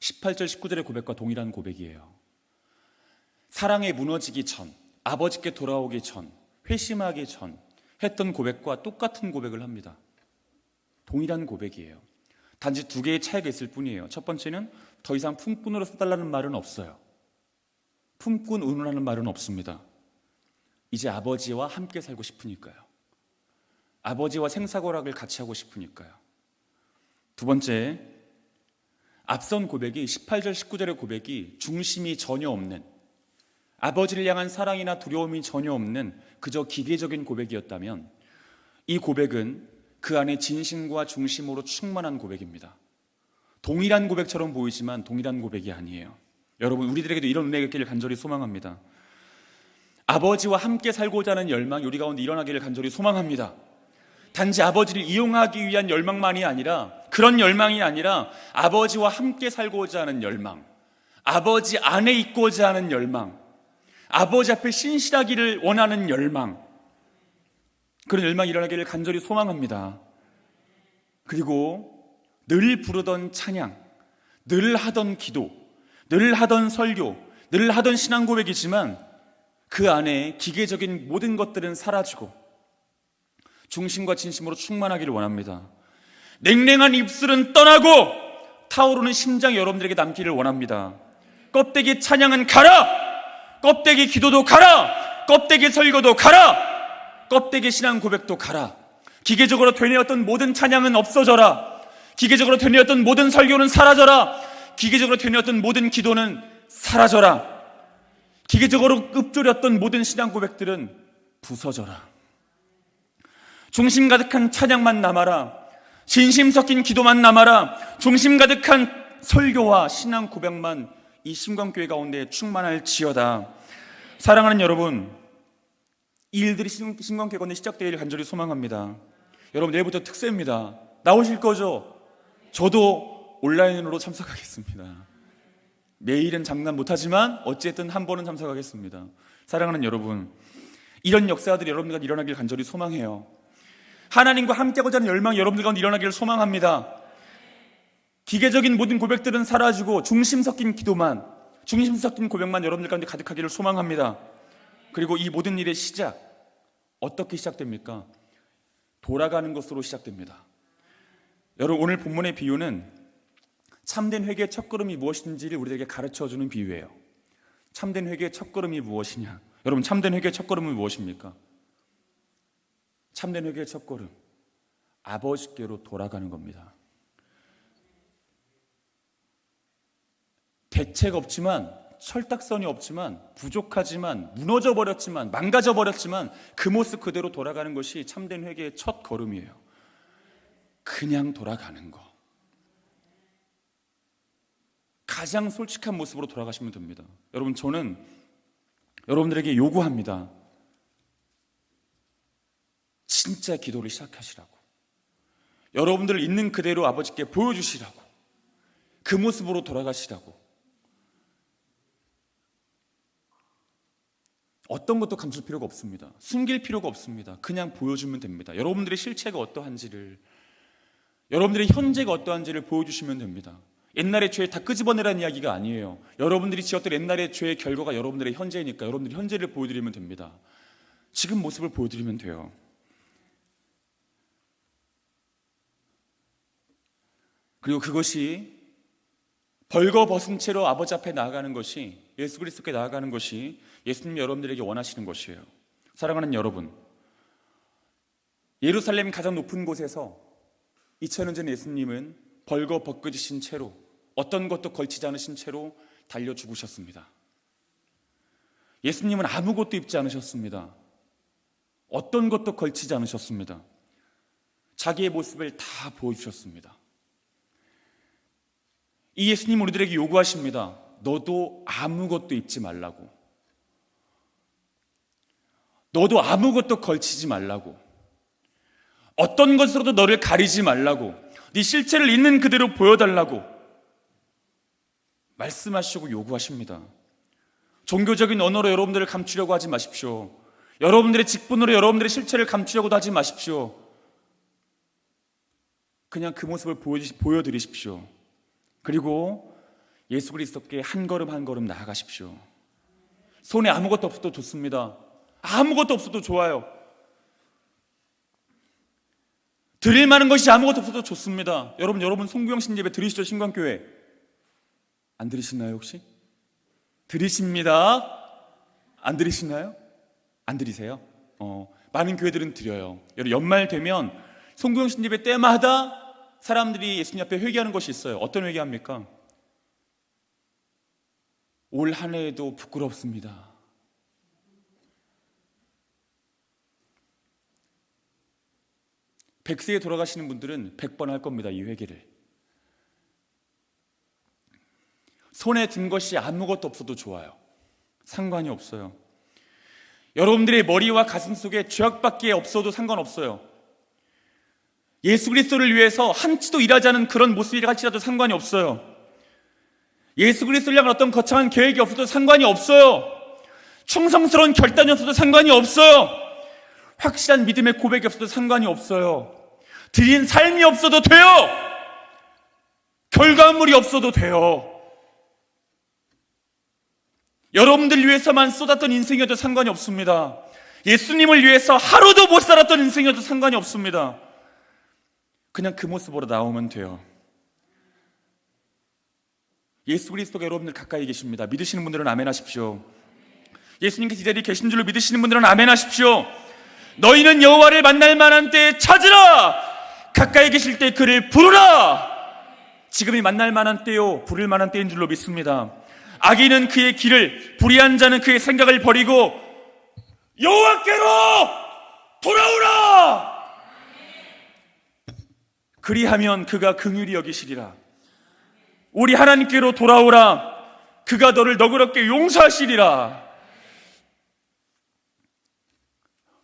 18절 19절의 고백과 동일한 고백이에요. 사랑에 무너지기 전, 아버지께 돌아오기 전, 회심하기 전 했던 고백과 똑같은 고백을 합니다. 동일한 고백이에요. 단지 두 개의 차이가 있을 뿐이에요. 첫 번째는 더 이상 품꾼으로 써달라는 말은 없어요. 품꾼 의논하는 말은 없습니다. 이제 아버지와 함께 살고 싶으니까요. 아버지와 생사고락을 같이 하고 싶으니까요. 두 번째, 앞선 고백이 18절 19절의 고백이 중심이 전혀 없는, 아버지를 향한 사랑이나 두려움이 전혀 없는 그저 기계적인 고백이었다면, 이 고백은 그 안에 진심과 중심으로 충만한 고백입니다. 동일한 고백처럼 보이지만 동일한 고백이 아니에요. 여러분, 우리들에게도 이런 은혜가 있기를 간절히 소망합니다. 아버지와 함께 살고자 하는 열망이 우리 가운데 일어나기를 간절히 소망합니다. 단지 아버지를 이용하기 위한 열망만이 아니라, 그런 열망이 아니라 아버지와 함께 살고자 하는 열망, 아버지 안에 있고자 하는 열망, 아버지 앞에 신실하기를 원하는 열망, 그런 열망이 일어나기를 간절히 소망합니다. 그리고 늘 부르던 찬양, 늘 하던 기도, 늘 하던 설교, 늘 하던 신앙 고백이지만 그 안에 기계적인 모든 것들은 사라지고 중심과 진심으로 충만하기를 원합니다. 냉랭한 입술은 떠나고 타오르는 심장이 여러분들에게 남기를 원합니다. 껍데기 찬양은 가라! 껍데기 기도도 가라! 껍데기 설교도 가라! 껍데기 신앙 고백도 가라. 기계적으로 되뇌었던 모든 찬양은 없어져라. 기계적으로 되뇌었던 모든 설교는 사라져라. 기계적으로 되뇌었던 모든 기도는 사라져라. 기계적으로 읊조렸던 모든 신앙 고백들은 부서져라. 중심 가득한 찬양만 남아라. 진심 섞인 기도만 남아라. 중심 가득한 설교와 신앙 고백만 이 심광교회 가운데 충만할지어다. 사랑하는 여러분, 이 일들이 심광교회 가운데 시작되기를 간절히 소망합니다. 여러분, 내일부터 특세입니다. 나오실 거죠? 저도 온라인으로 참석하겠습니다. 매일은 장난 못하지만 어쨌든 한 번은 참석하겠습니다. 사랑하는 여러분, 이런 역사들이 여러분들 가운데 일어나기를 간절히 소망해요. 하나님과 함께하고자 하는 열망이 여러분들 가운데 일어나기를 소망합니다. 기계적인 모든 고백들은 사라지고 중심 섞인 기도만, 중심 섞인 고백만 여러분들 가운데 가득하기를 소망합니다. 그리고 이 모든 일의 시작, 어떻게 시작됩니까? 돌아가는 것으로 시작됩니다. 여러분, 오늘 본문의 비유는 참된 회개의 첫걸음이 무엇인지를 우리에게 가르쳐주는 비유예요. 참된 회개의 첫걸음이 무엇이냐? 여러분, 참된 회개의 첫걸음은 무엇입니까? 참된 회개의 첫걸음, 아버지께로 돌아가는 겁니다. 대책 없지만, 철딱선이 없지만, 부족하지만, 무너져버렸지만, 망가져버렸지만 그 모습 그대로 돌아가는 것이 참된 회개의 첫 걸음이에요. 그냥 돌아가는 거. 가장 솔직한 모습으로 돌아가시면 됩니다. 여러분, 저는 여러분들에게 요구합니다. 진짜 기도를 시작하시라고. 여러분들 있는 그대로 아버지께 보여주시라고. 그 모습으로 돌아가시라고. 어떤 것도 감출 필요가 없습니다. 숨길 필요가 없습니다. 그냥 보여주면 됩니다. 여러분들의 실체가 어떠한지를, 여러분들의 현재가 어떠한지를 보여주시면 됩니다. 옛날의 죄 다 끄집어내라는 이야기가 아니에요. 여러분들이 지었던 옛날의 죄의 결과가 여러분들의 현재니까 여러분들이 현재를 보여드리면 됩니다. 지금 모습을 보여드리면 돼요. 그리고 그것이 벌거벗은 채로 아버지 앞에 나아가는 것이, 예수 그리스도께 나아가는 것이 예수님이 여러분들에게 원하시는 것이에요. 사랑하는 여러분, 예루살렘 가장 높은 곳에서 2000년 전 예수님은 벌거벗겨지신 채로, 어떤 것도 걸치지 않으신 채로 달려 죽으셨습니다. 예수님은 아무것도 입지 않으셨습니다. 어떤 것도 걸치지 않으셨습니다. 자기의 모습을 다 보여주셨습니다. 이 예수님 우리들에게 요구하십니다. 너도 아무것도 입지 말라고. 너도 아무것도 걸치지 말라고. 어떤 것으로도 너를 가리지 말라고. 네 실체를 있는 그대로 보여달라고 말씀하시고 요구하십니다. 종교적인 언어로 여러분들을 감추려고 하지 마십시오. 여러분들의 직분으로 여러분들의 실체를 감추려고도 하지 마십시오. 그냥 그 모습을 보여드리십시오. 그리고 예수 그리스도께 한 걸음 한 걸음 나아가십시오. 손에 아무것도 없어도 좋습니다. 아무것도 없어도 좋아요. 드릴 만한 것이 아무것도 없어도 좋습니다. 여러분 송구영신 예배 들으시죠? 신광교회 안 들으시나요 혹시? 들으십니다. 안 들으시나요? 안 들으세요? 많은 교회들은 드려요. 여러분 연말 되면 송구영신 예배 때마다 사람들이 예수님 앞에 회개하는 것이 있어요. 어떤 회개합니까? 올 한 해에도 부끄럽습니다. 백세에 돌아가시는 분들은 100번 할 겁니다. 이 회개를. 손에 든 것이 아무것도 없어도 좋아요. 상관이 없어요. 여러분들의 머리와 가슴 속에 죄악밖에 없어도 상관없어요. 예수 그리스도를 위해서 한치도 일하지 않은 그런 모습이라 할지라도 상관이 없어요. 예수 그리스도를 향한 어떤 거창한 계획이 없어도 상관이 없어요. 충성스러운 결단이 없어도 상관이 없어요. 확실한 믿음의 고백이 없어도 상관이 없어요. 드린 삶이 없어도 돼요. 결과물이 없어도 돼요. 여러분들 위해서만 쏟았던 인생이어도 상관이 없습니다. 예수님을 위해서 하루도 못 살았던 인생이어도 상관이 없습니다. 그냥 그 모습으로 나오면 돼요. 예수 그리스도가 여러분들 가까이 계십니다. 믿으시는 분들은 아멘 하십시오. 예수님께서 이 자리에 계신 줄로 믿으시는 분들은 아멘 하십시오. 너희는 여호와를 만날 만한 때에 찾으라. 가까이 계실 때 그를 부르라. 지금이 만날 만한 때요, 부를 만한 때인 줄로 믿습니다. 악인은 그의 길을, 불의한 자는 그의 생각을 버리고 여호와께로 돌아오라. 그리하면 그가 긍휼히 여기시리라. 우리 하나님께로 돌아오라. 그가 너를 너그럽게 용서하시리라.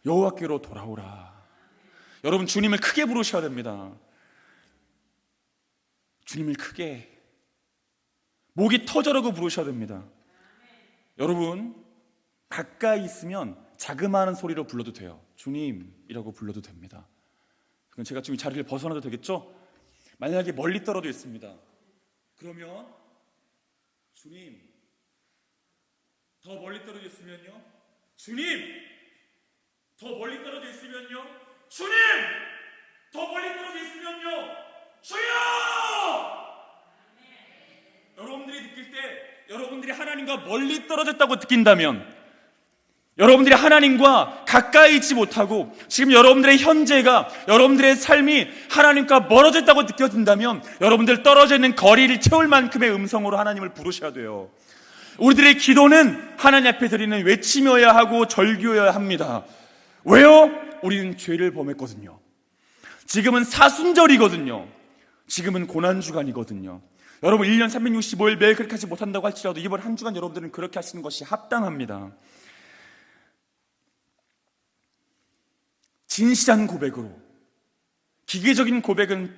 여호와께로 돌아오라. 여러분 주님을 크게 부르셔야 됩니다. 주님을 크게, 목이 터져라고 부르셔야 됩니다. 여러분 가까이 있으면 자그마한 소리로 불러도 돼요. 주님이라고 불러도 됩니다. 그럼 제가 좀 이 자리를 벗어나도 되겠죠? 만약에 멀리 떨어져 있습니다. 그러면 주님, 더 멀리 떨어져 있으면요, 주님, 더 멀리 떨어져 있으면요, 주님, 더 멀리 떨어져 있으면요, 주여! 여러분들이 느낄 때, 여러분들이 하나님과 멀리 떨어졌다고 느낀다면, 여러분들이 하나님과 가까이 있지 못하고 지금 여러분들의 현재가, 여러분들의 삶이 하나님과 멀어졌다고 느껴진다면 여러분들 떨어져 있는 거리를 채울 만큼의 음성으로 하나님을 부르셔야 돼요. 우리들의 기도는 하나님 앞에 드리는 외침이어야 하고 절규여야 합니다. 왜요? 우리는 죄를 범했거든요. 지금은 사순절이거든요. 지금은 고난주간이거든요. 여러분 1년 365일 매일 그렇게 하지 못한다고 할지라도 이번 한 주간 여러분들은 그렇게 하시는 것이 합당합니다. 진실한 고백으로, 기계적인 고백은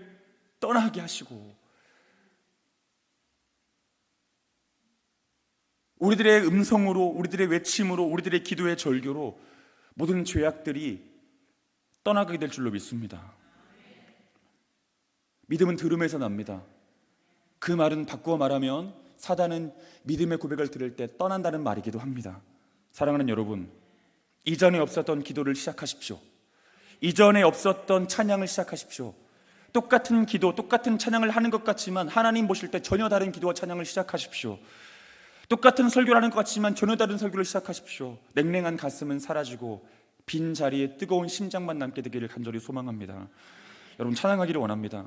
떠나게 하시고 우리들의 음성으로, 우리들의 외침으로, 우리들의 기도의 절규로 모든 죄악들이 떠나게 될 줄로 믿습니다. 믿음은 들음에서 납니다. 그 말은 바꾸어 말하면 사단은 믿음의 고백을 들을 때 떠난다는 말이기도 합니다. 사랑하는 여러분, 이전에 없었던 기도를 시작하십시오. 이전에 없었던 찬양을 시작하십시오. 똑같은 기도, 똑같은 찬양을 하는 것 같지만 하나님 보실 때 전혀 다른 기도와 찬양을 시작하십시오. 똑같은 설교를 하는 것 같지만 전혀 다른 설교를 시작하십시오. 냉랭한 가슴은 사라지고 빈 자리에 뜨거운 심장만 남게 되기를 간절히 소망합니다. 여러분 찬양하기를 원합니다.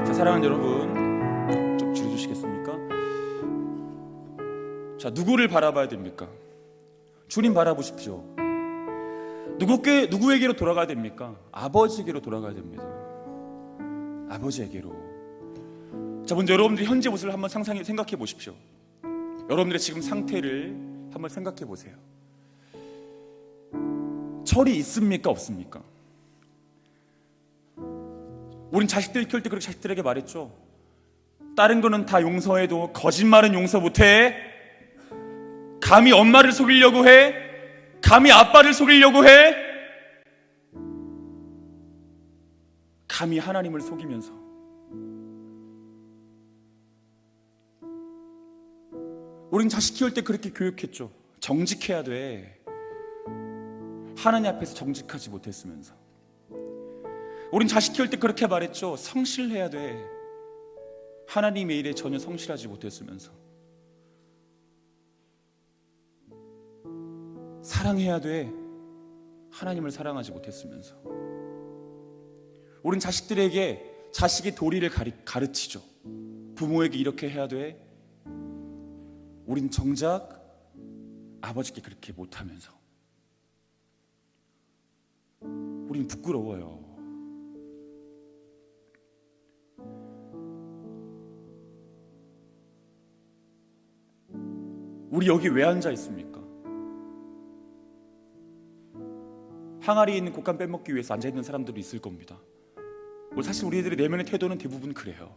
자, 사랑하는 여러분, 좀 줄여주시겠습니까? 자, 누구를 바라봐야 됩니까? 주님 바라보십시오. 누구에게로 돌아가야 됩니까? 아버지에게로 돌아가야 됩니다. 아버지에게로. 자, 먼저 여러분들이 현재 모습을 한번 생각해 보십시오. 여러분들의 지금 상태를 한번 생각해 보세요. 철이 있습니까? 없습니까? 우린 자식들 키울 때 그렇게 자식들에게 말했죠. 다른 거는 다 용서해도 거짓말은 용서 못해. 감히 엄마를 속이려고 해? 감히 아빠를 속이려고 해? 감히 하나님을 속이면서. 우린 자식 키울 때 그렇게 교육했죠. 정직해야 돼. 하나님 앞에서 정직하지 못했으면서. 우린 자식 키울 때 그렇게 말했죠. 성실해야 돼. 하나님의 일에 전혀 성실하지 못했으면서. 사랑해야 돼. 하나님을 사랑하지 못했으면서. 우린 자식들에게 자식의 도리를 가르치죠. 부모에게 이렇게 해야 돼. 우린 정작 아버지께 그렇게 못하면서. 우린 부끄러워요. 우리 여기 왜 앉아 있습니까? 항아리에 있는 곶감 빼먹기 위해서 앉아있는 사람들도 있을 겁니다. 사실 우리들의 내면의 태도는 대부분 그래요.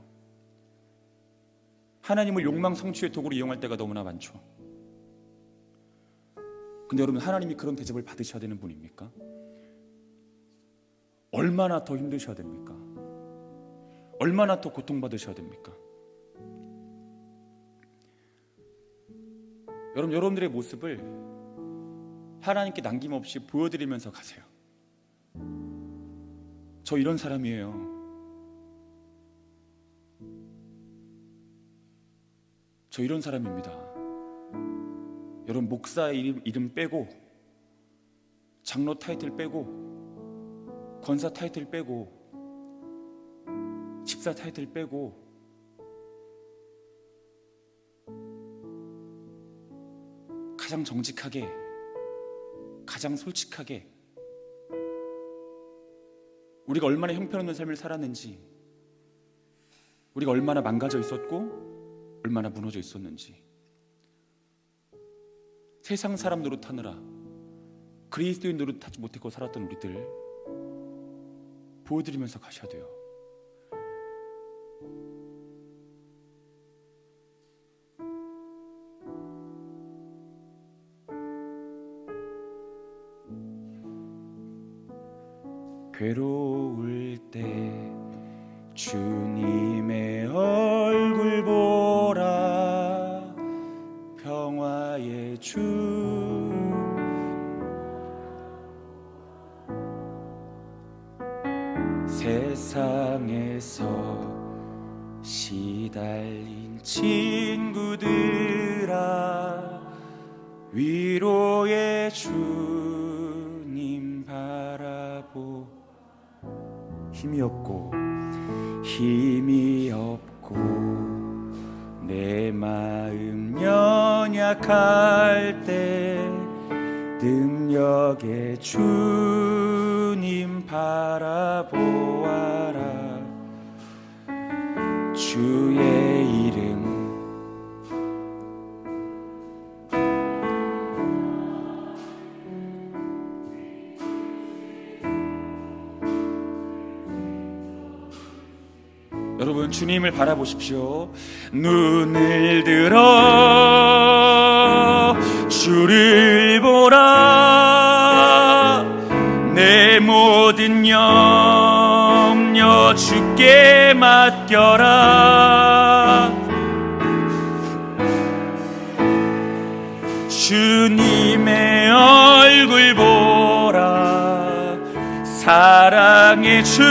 하나님을 욕망 성취의 도구로 이용할 때가 너무나 많죠. 근데 여러분, 하나님이 그런 대접을 받으셔야 되는 분입니까? 얼마나 더 힘드셔야 됩니까? 얼마나 더 고통받으셔야 됩니까? 여러분들의 모습을 하나님께 남김없이 보여드리면서 가세요. 저 이런 사람이에요. 저 이런 사람입니다. 여러분, 목사의 이름 빼고, 장로 타이틀 빼고, 권사 타이틀 빼고, 집사 타이틀 빼고, 가장 정직하게, 가장 솔직하게, 우리가 얼마나 형편없는 삶을 살았는지, 우리가 얼마나 망가져 있었고 얼마나 무너져 있었는지, 세상 사람 노릇하느라 그리스도인 노릇하지 못하고 살았던 우리들 보여드리면서 가셔야 돼요. 괴로울 때 주님의 얼굴 보라. 평화의 주 세상에서 시달린 친구들아, 위로의 주님 바라보. 힘이 없고 내 마음 연약할 때 능력의 주님 바라보아라. 주의 이름 여러분, 주님을 바라보십시오. 눈을 들어 주를 보라. 내 모든 염려 주께 맡겨라. 주님의 얼굴 보라. 사랑의 주님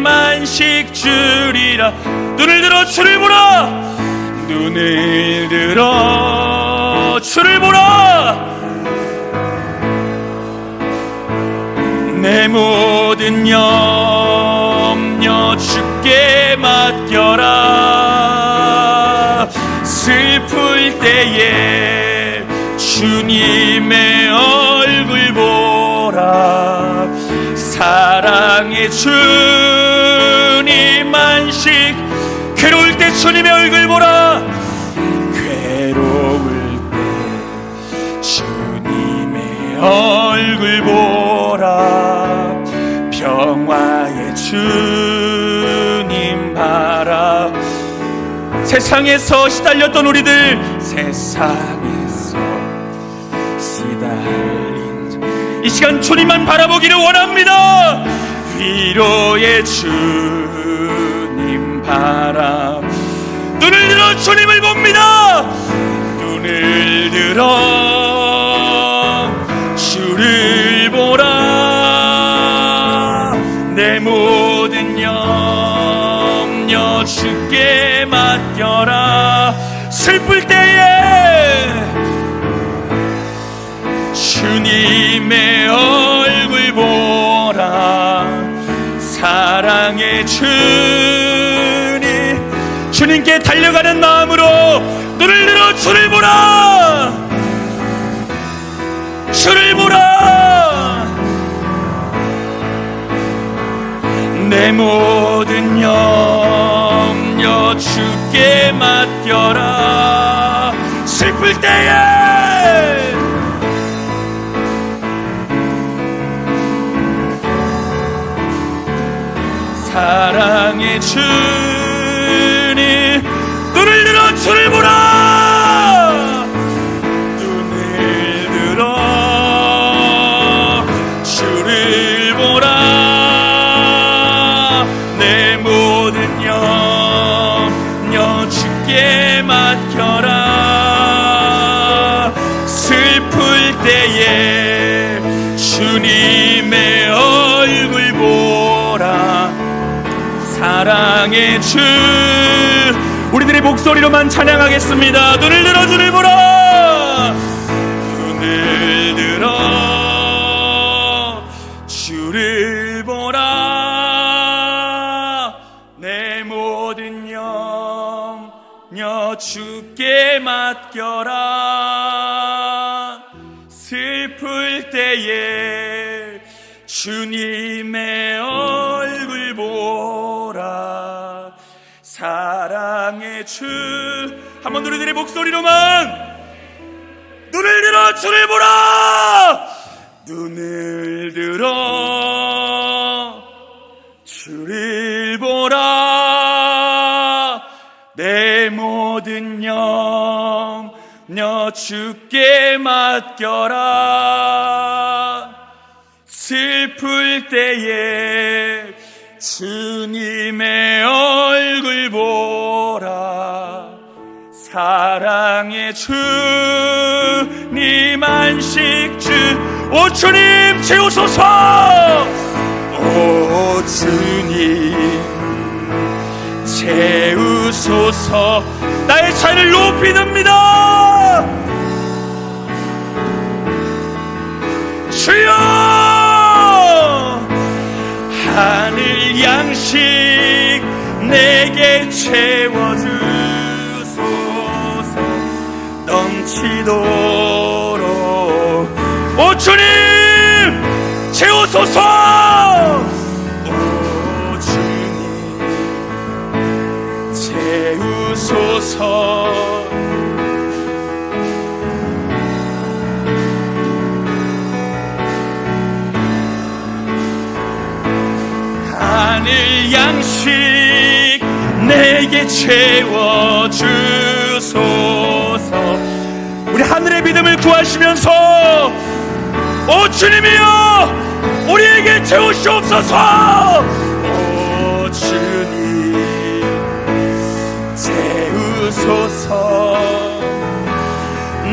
안식 주리라. 눈을 들어 주를 보라. 눈을 들어 주를 보라. 내 모든 염려 주께 맡겨라. 슬플 때에 주님의 얼굴 보라. 사랑의 주님 안식. 괴로울 때 주님의 얼굴 보라. 괴로울 때 주님의 얼굴 보라. 평화의 주님 바라. 세상에서 시달렸던 우리들, 세상에서 시달린 이 시간 주님만 바라보기를 원합니다. 위로의 주님 바라. 눈을 들어 주님을 봅니다. 눈을 들어 주를 보라. 내 모든 염려 주께 맡겨라. 슬플 때에 주님의 얼굴 보라. 사랑의 주님께 달려가는 마음으로 눈을 들어 주를 보라. 주를 보라. 내 모든 염려 주께 맡겨라. 슬플 때에 사랑의 주님, 눈을 들어 주를 보라. 눈을 들어 주를 보라. 내 모든 염려 주께 맡겨라. 슬플 때에 주님의 얼굴 보라. 사랑의 주, 우리들의 목소리로만 찬양하겠습니다. 눈을 들어 주를 보라. 눈을 들어 주를 보라. 내 모든 염려 주께 맡겨라. 슬플 때에 주님의 얼굴 보라. 사랑의 주, 한번 우리들의 목소리로만 눈을 들어 주를 보라. 눈을 들어 주를 보라. 내 모든 염려 주께 맡겨라. 슬플 때에 주님의 얼굴 보라. 사랑의 주님 안식 주, 오 주님 채우소서. 오 주님 채우소서. 나의 차를 높이 듭니다. 주여, 하늘 양식 내게 채워주소서. 넘치도록 오 주님 채우소서. 오 주님 채우소서. 하늘 양식 내게 채워주소서. 우리 하늘의 믿음을 구하시면서 오 주님이여 우리에게 채우시옵소서. 오 주님 채우소서.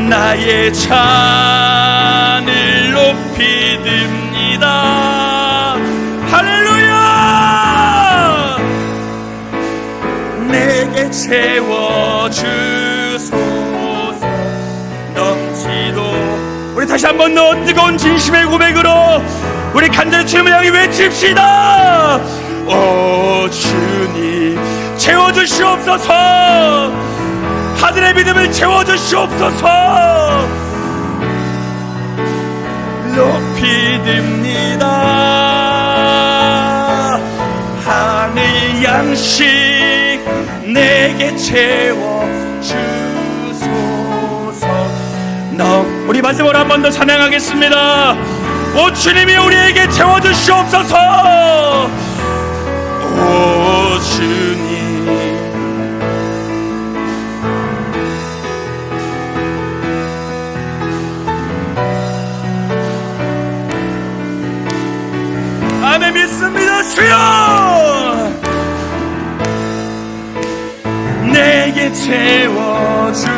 나의 잔을 높이 듭니다. 할렐루야. 내게 채워주소서. 우리 다시 한번 더 뜨거운 진심의 고백으로 우리 간절히 주님을 향해 외칩시다. 오 주님 채워주시옵소서. 하늘의 믿음을 채워주시옵소서. 높이 듭니다. 하늘 양식 내게 채워주소서. 우리 마지막으로 한 번 더 찬양하겠습니다. 오 주님이 우리에게 채워주시옵소서. 오 주님 아멘. 믿습니다. 주여 내게 채워주소서.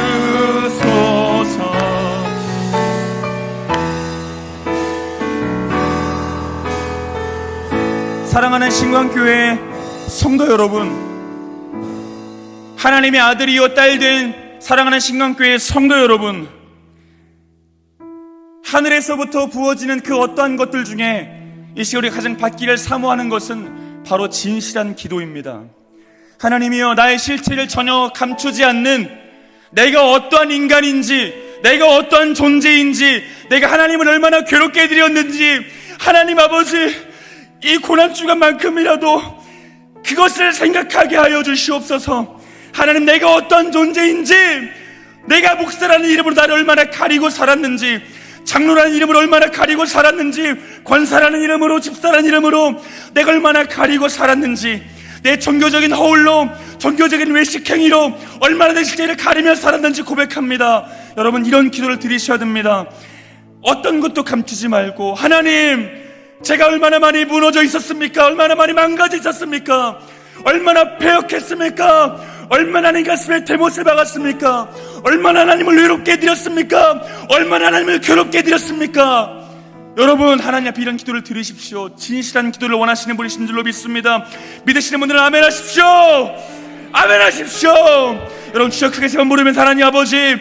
사랑하는 신광교회 성도 여러분, 하나님의 아들이요 딸 된 사랑하는 신광교회 성도 여러분, 하늘에서부터 부어지는 그 어떠한 것들 중에 이 시간 우리가 가장 받기를 사모하는 것은 바로 진실한 기도입니다. 하나님이여, 나의 실체를 전혀 감추지 않는 내가 어떠한 인간인지, 내가 어떠한 존재인지, 내가 하나님을 얼마나 괴롭게 해드렸는지, 하나님 아버지 이 고난주간만큼이라도 그것을 생각하게 하여 주시옵소서. 하나님, 내가 어떤 존재인지, 내가 목사라는 이름으로 나를 얼마나 가리고 살았는지, 장로라는 이름으로 얼마나 가리고 살았는지, 권사라는 이름으로, 집사라는 이름으로 내가 얼마나 가리고 살았는지, 내 종교적인 허울로, 종교적인 외식행위로 얼마나 내 실제를 가리며 살았는지 고백합니다. 여러분, 이런 기도를 드리셔야 됩니다. 어떤 것도 감추지 말고, 하나님, 제가 얼마나 많이 무너져 있었습니까? 얼마나 많이 망가져 있었습니까? 얼마나 패역했습니까? 얼마나 하나님 가슴에 대못을 박았습니까? 얼마나 하나님을 외롭게 해드렸습니까? 얼마나 하나님을 괴롭게 해드렸습니까? 여러분, 하나님 앞에 이런 기도를 드리십시오. 진실한 기도를 원하시는 분이신 줄로 믿습니다. 믿으시는 분들은 아멘 하십시오. 아멘 하십시오. 여러분, 주여 크게 세 번 부르면서 하나님 아버지,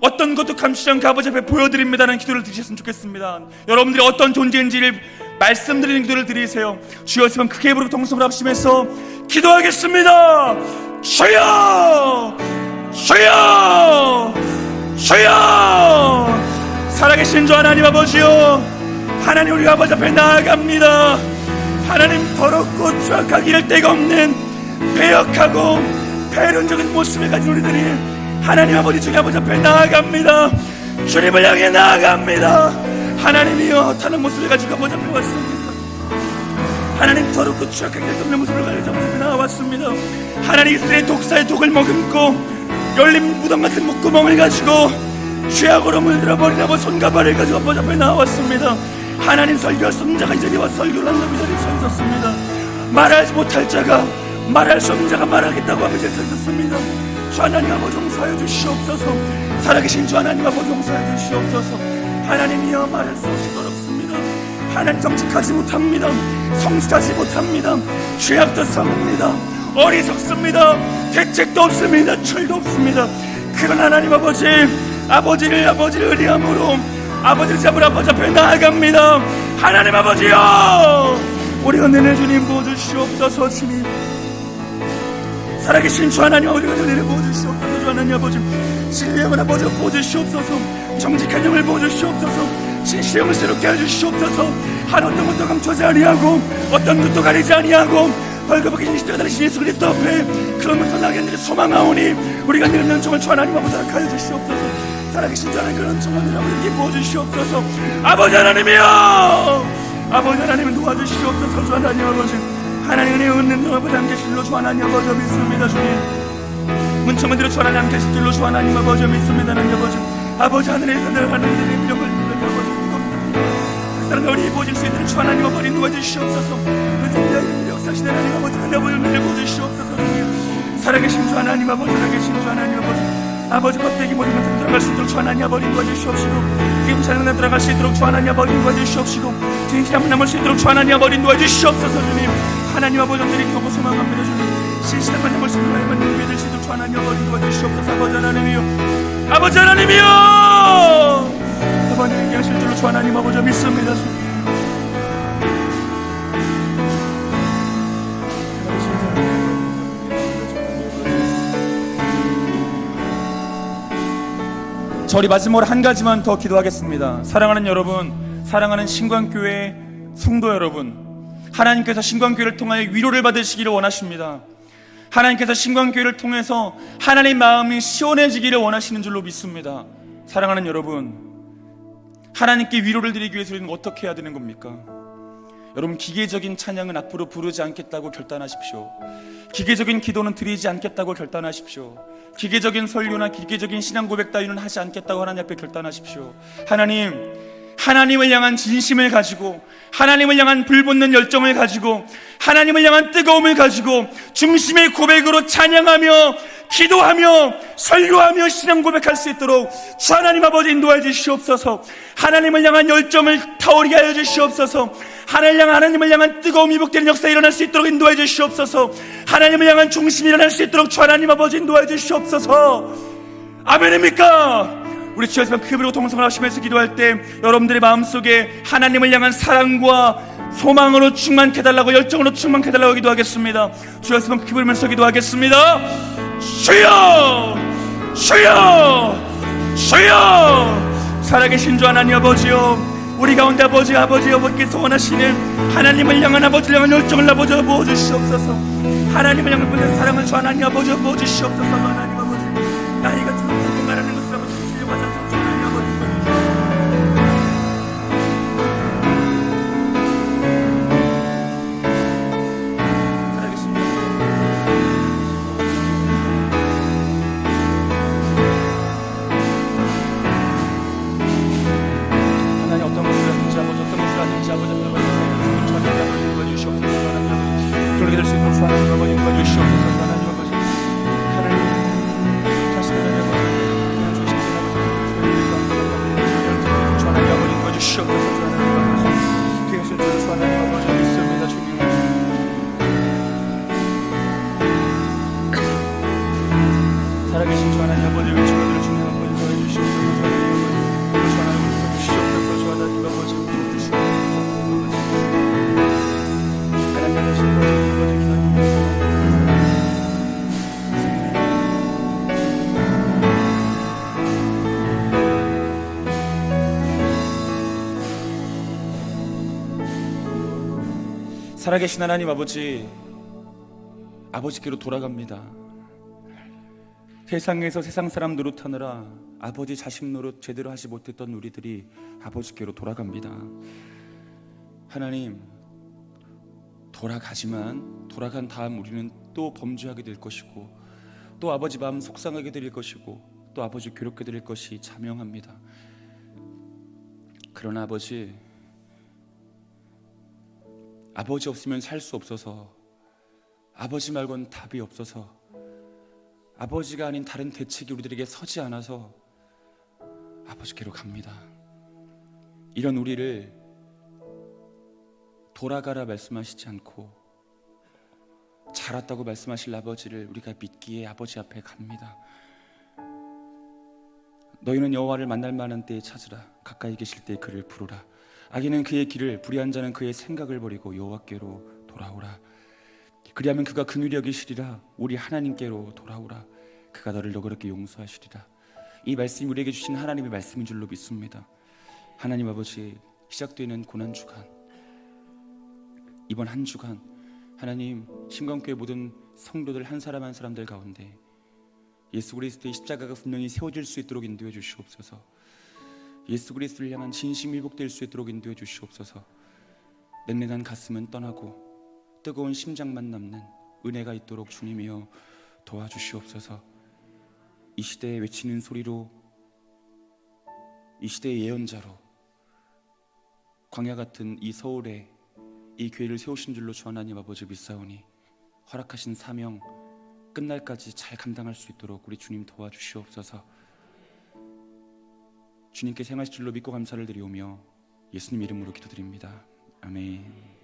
어떤 것도 감추지 않고 아버지 앞에 보여드립니다라는 기도를 드리셨으면 좋겠습니다. 여러분들이 어떤 존재인지를 말씀드리는 기도를 드리세요. 주여 세 번 크게 부르고 동성을 합심해서 기도하겠습니다. 주여, 주여, 주여. 살아계신 주 하나님 아버지요, 하나님 우리 아버지 앞에 나아갑니다. 하나님, 더럽고 추악하기를 데가 없는 배역하고 배론적인 모습을 가진 우리들이 하나님 아버지 주님 아버지 앞에 나아갑니다. 주님을 향해 나아갑니다. 하나님이여, 타는 모습을 가지고 아버지 앞에 왔습니다. 하나님, 더럽고 추악하기를 없는 모습을 가지고 아버지 앞에 나와왔습니다. 하나님, 이스라엘 독사의 독을 머금고 열린 무덤 같은 목구멍을 가지고 죄악으로 물들어 버린 아버지 손과 발을 가지고 아버지 앞에 나왔습니다. 하나님, 설교할 손자가 이 자리에 와서 설교를 한다고 이 자리에 서 있었습니다. 말하지 못할 자가, 말할 수 없는 자가 말하겠다고 아버지에 서 있었습니다. 주 하나님 아버지 용서하여 주시옵소서. 살아계신 주 하나님 아버지 용서하여 주시옵소서. 하나님이여, 말할 수 없이 더럽습니다. 하나님, 정직하지 못합니다. 성실하지 못합니다. 죄악도 sam합니다. 어리석습니다. 대책도 없습니다. 철도 없습니다. 그런 하나님 아버지, 아버지를 의리함으로 아버지를 잡으러 아버지 앞에 나아갑니다. 하나님 아버지여, 우리가 내내 주님 보여주시옵소서. 주님, 살아계신 주 하나님 아버지가 내내 보여주시옵소서. 주 하나님 아버지, 진리의 영을 아버지 보여주시옵소서. 정직한 영을 보여주시옵소서. 진실의 영을 새롭게 해주시옵소서. 한 어떤 것도 감추지 아니하고 어떤 것도 가리지 아니하고 벌거벗긴 인식되어 다니신 예수 그리스도 앞에 그런 것도 나게 하는 소망하오니 우리가 늘 명청을 주 하나님 아버지 하여 주시옵소서. 살아계신 주 하나님, 그런 청원을 우리에게 부어주시옵소서. 아버지 하나님이여, 아버지 하나님을 도와주시옵소서. 주 하나님 아버지, 하나님 은혜 없는 아버지 함께 계실로 주 하나님 아버지 믿습니다. 주님, 문청은 들어 주 하나님 함께 계실 줄로 주 하나님 아버지 믿습니다. 하나님 아버지, 아버지 하늘에서 늘 하나님의 능력을 그 사람 우리 보실 수 있는 주 하나님 아버지 도와주시옵소서. 그 역사시대 하나님 아버지, 하나님 아버지 내려보주시옵소서. 살아계신 주 하나님 아버지, 살아계신 주 하나님 아버지, 아버지 껍데기 모든 것들 들어갈 수 있도록 주 하나님 아버지 도와주시옵시고, 기름 찬양에 들어갈 수 있도록 주 하나님 아버지 도와주시옵시고, 진실함을 남을 수 있도록 주 하나님 아버지 도와주시옵소서. 주님, 하나님 아버지 드리기 너무 소망합니다. 주님, 진실함을 남을 수 있도록 하나님 믿을 수 있도록 주 하나님 아버지 도와주시옵소서. 아버지 하나님이여, 아버지 하나님이여, 동안 있게 하실 줄로 주 하나님 아버지 믿습니다. 저희 마지막으로 한 가지만 더 기도하겠습니다. 사랑하는 여러분, 사랑하는 신광교회 성도 여러분, 하나님께서 신광교회를 통하여 위로를 받으시기를 원하십니다. 하나님께서 신광교회를 통해서 하나님 마음이 시원해지기를 원하시는 줄로 믿습니다. 사랑하는 여러분, 하나님께 위로를 드리기 위해서 우리는 어떻게 해야 되는 겁니까? 여러분, 기계적인 찬양은 앞으로 부르지 않겠다고 결단하십시오. 기계적인 기도는 드리지 않겠다고 결단하십시오. 기계적인 설교나 기계적인 신앙 고백 따위는 하지 않겠다고 하나님 앞에 결단하십시오. 하나님을 향한 진심을 가지고, 하나님을 향한 불붙는 열정을 가지고, 하나님을 향한 뜨거움을 가지고 중심의 고백으로 찬양하며 기도하며 설교하며 신앙 고백할 수 있도록 주 하나님 아버지 인도해 주시옵소서. 하나님을 향한 열정을 타오르게 하여 주시옵소서. 하나님을 향한 뜨거움이 회복되는 역사가 일어날 수 있도록 인도해 주시옵소서. 하나님을 향한 중심이 일어날 수 있도록 주 하나님 아버지 인도해 주시옵소서. 아멘입니까? 우리 주 예수님 크게 부르고 통성을 하시면서 기도할 때 여러분들의 마음속에 하나님을 향한 사랑과 소망으로 충만케 해달라고, 열정으로 충만케 해달라고 기도하겠습니다. 주 예수님 크게 부르면서 기도하겠습니다. 주여, 주여, 주여. 살아계신 주 하나님 아버지요, 우리 가운데 아버지께서 원하시는 하나님을 향한 아버지를 향한 열정을 아버지 부어주시옵소서. 하나님을 향한 분의 사랑을 주 하나님 아버지 부어주시옵소서. 하나님 아버지, 나이가 들어서 말하는 것을 아버지 주시려고 하자. 주 하나님 아버지, 살아계신 주 하나님 아버지, 우리 친구들을 중요한 아버지 도와주시옵소서. 주 하나님 주시옵소서. 주 하나님 아버지 도와주시옵소서. 하나님 아버지 아버지 기도합니다. 살아계신 하나님 아버지께로 돌아갑니다. 세상에서 세상 사람 노릇하느라 아버지 자식 노릇 제대로 하지 못했던 우리들이 아버지께로 돌아갑니다. 하나님, 돌아가지만 돌아간 다음 우리는 또 범죄하게 될 것이고, 또 아버지 마음 속상하게 될 것이고, 또 아버지 괴롭게 될 것이 자명합니다. 그러나 아버지 없으면 살 수 없어서, 아버지 말고는 답이 없어서, 아버지가 아닌 다른 대책이 우리들에게 서지 않아서 아버지께로 갑니다. 이런 우리를 돌아가라 말씀하시지 않고 잘 왔다고 말씀하실 아버지를 우리가 믿기에 아버지 앞에 갑니다. 너희는 여호와를 만날 만한 때에 찾으라. 가까이 계실 때 그를 부르라. 악인은 그의 길을, 불의한 자는 그의 생각을 버리고 여호와께로 돌아오라. 그리하면 그가 긍휼히 여기시리라. 우리 하나님께로 돌아오라. 그가 너를 너그럽게 용서하시리라. 이 말씀이 우리에게 주신 하나님의 말씀인 줄로 믿습니다. 하나님 아버지, 시작되는 고난주간, 이번 한 주간 하나님, 신광교회 모든 성도들 한 사람 한 사람들 가운데 예수 그리스도의 십자가가 분명히 세워질 수 있도록 인도해 주시옵소서. 예수 그리스도를 향한 진심이 회복될 수 있도록 인도해 주시옵소서. 냉랭한 가슴은 떠나고 뜨거운 심장만 남는 은혜가 있도록 주님이여 도와주시옵소서. 이 시대에 외치는 소리로, 이 시대의 예언자로 광야 같은 이 서울에 이 교회를 세우신 줄로 주 하나님 아버지 믿사오니 허락하신 사명 끝날까지 잘 감당할 수 있도록 우리 주님 도와주시옵소서. 주님께 행하실 줄로 믿고 감사를 드리오며 예수님 이름으로 기도드립니다. 아멘.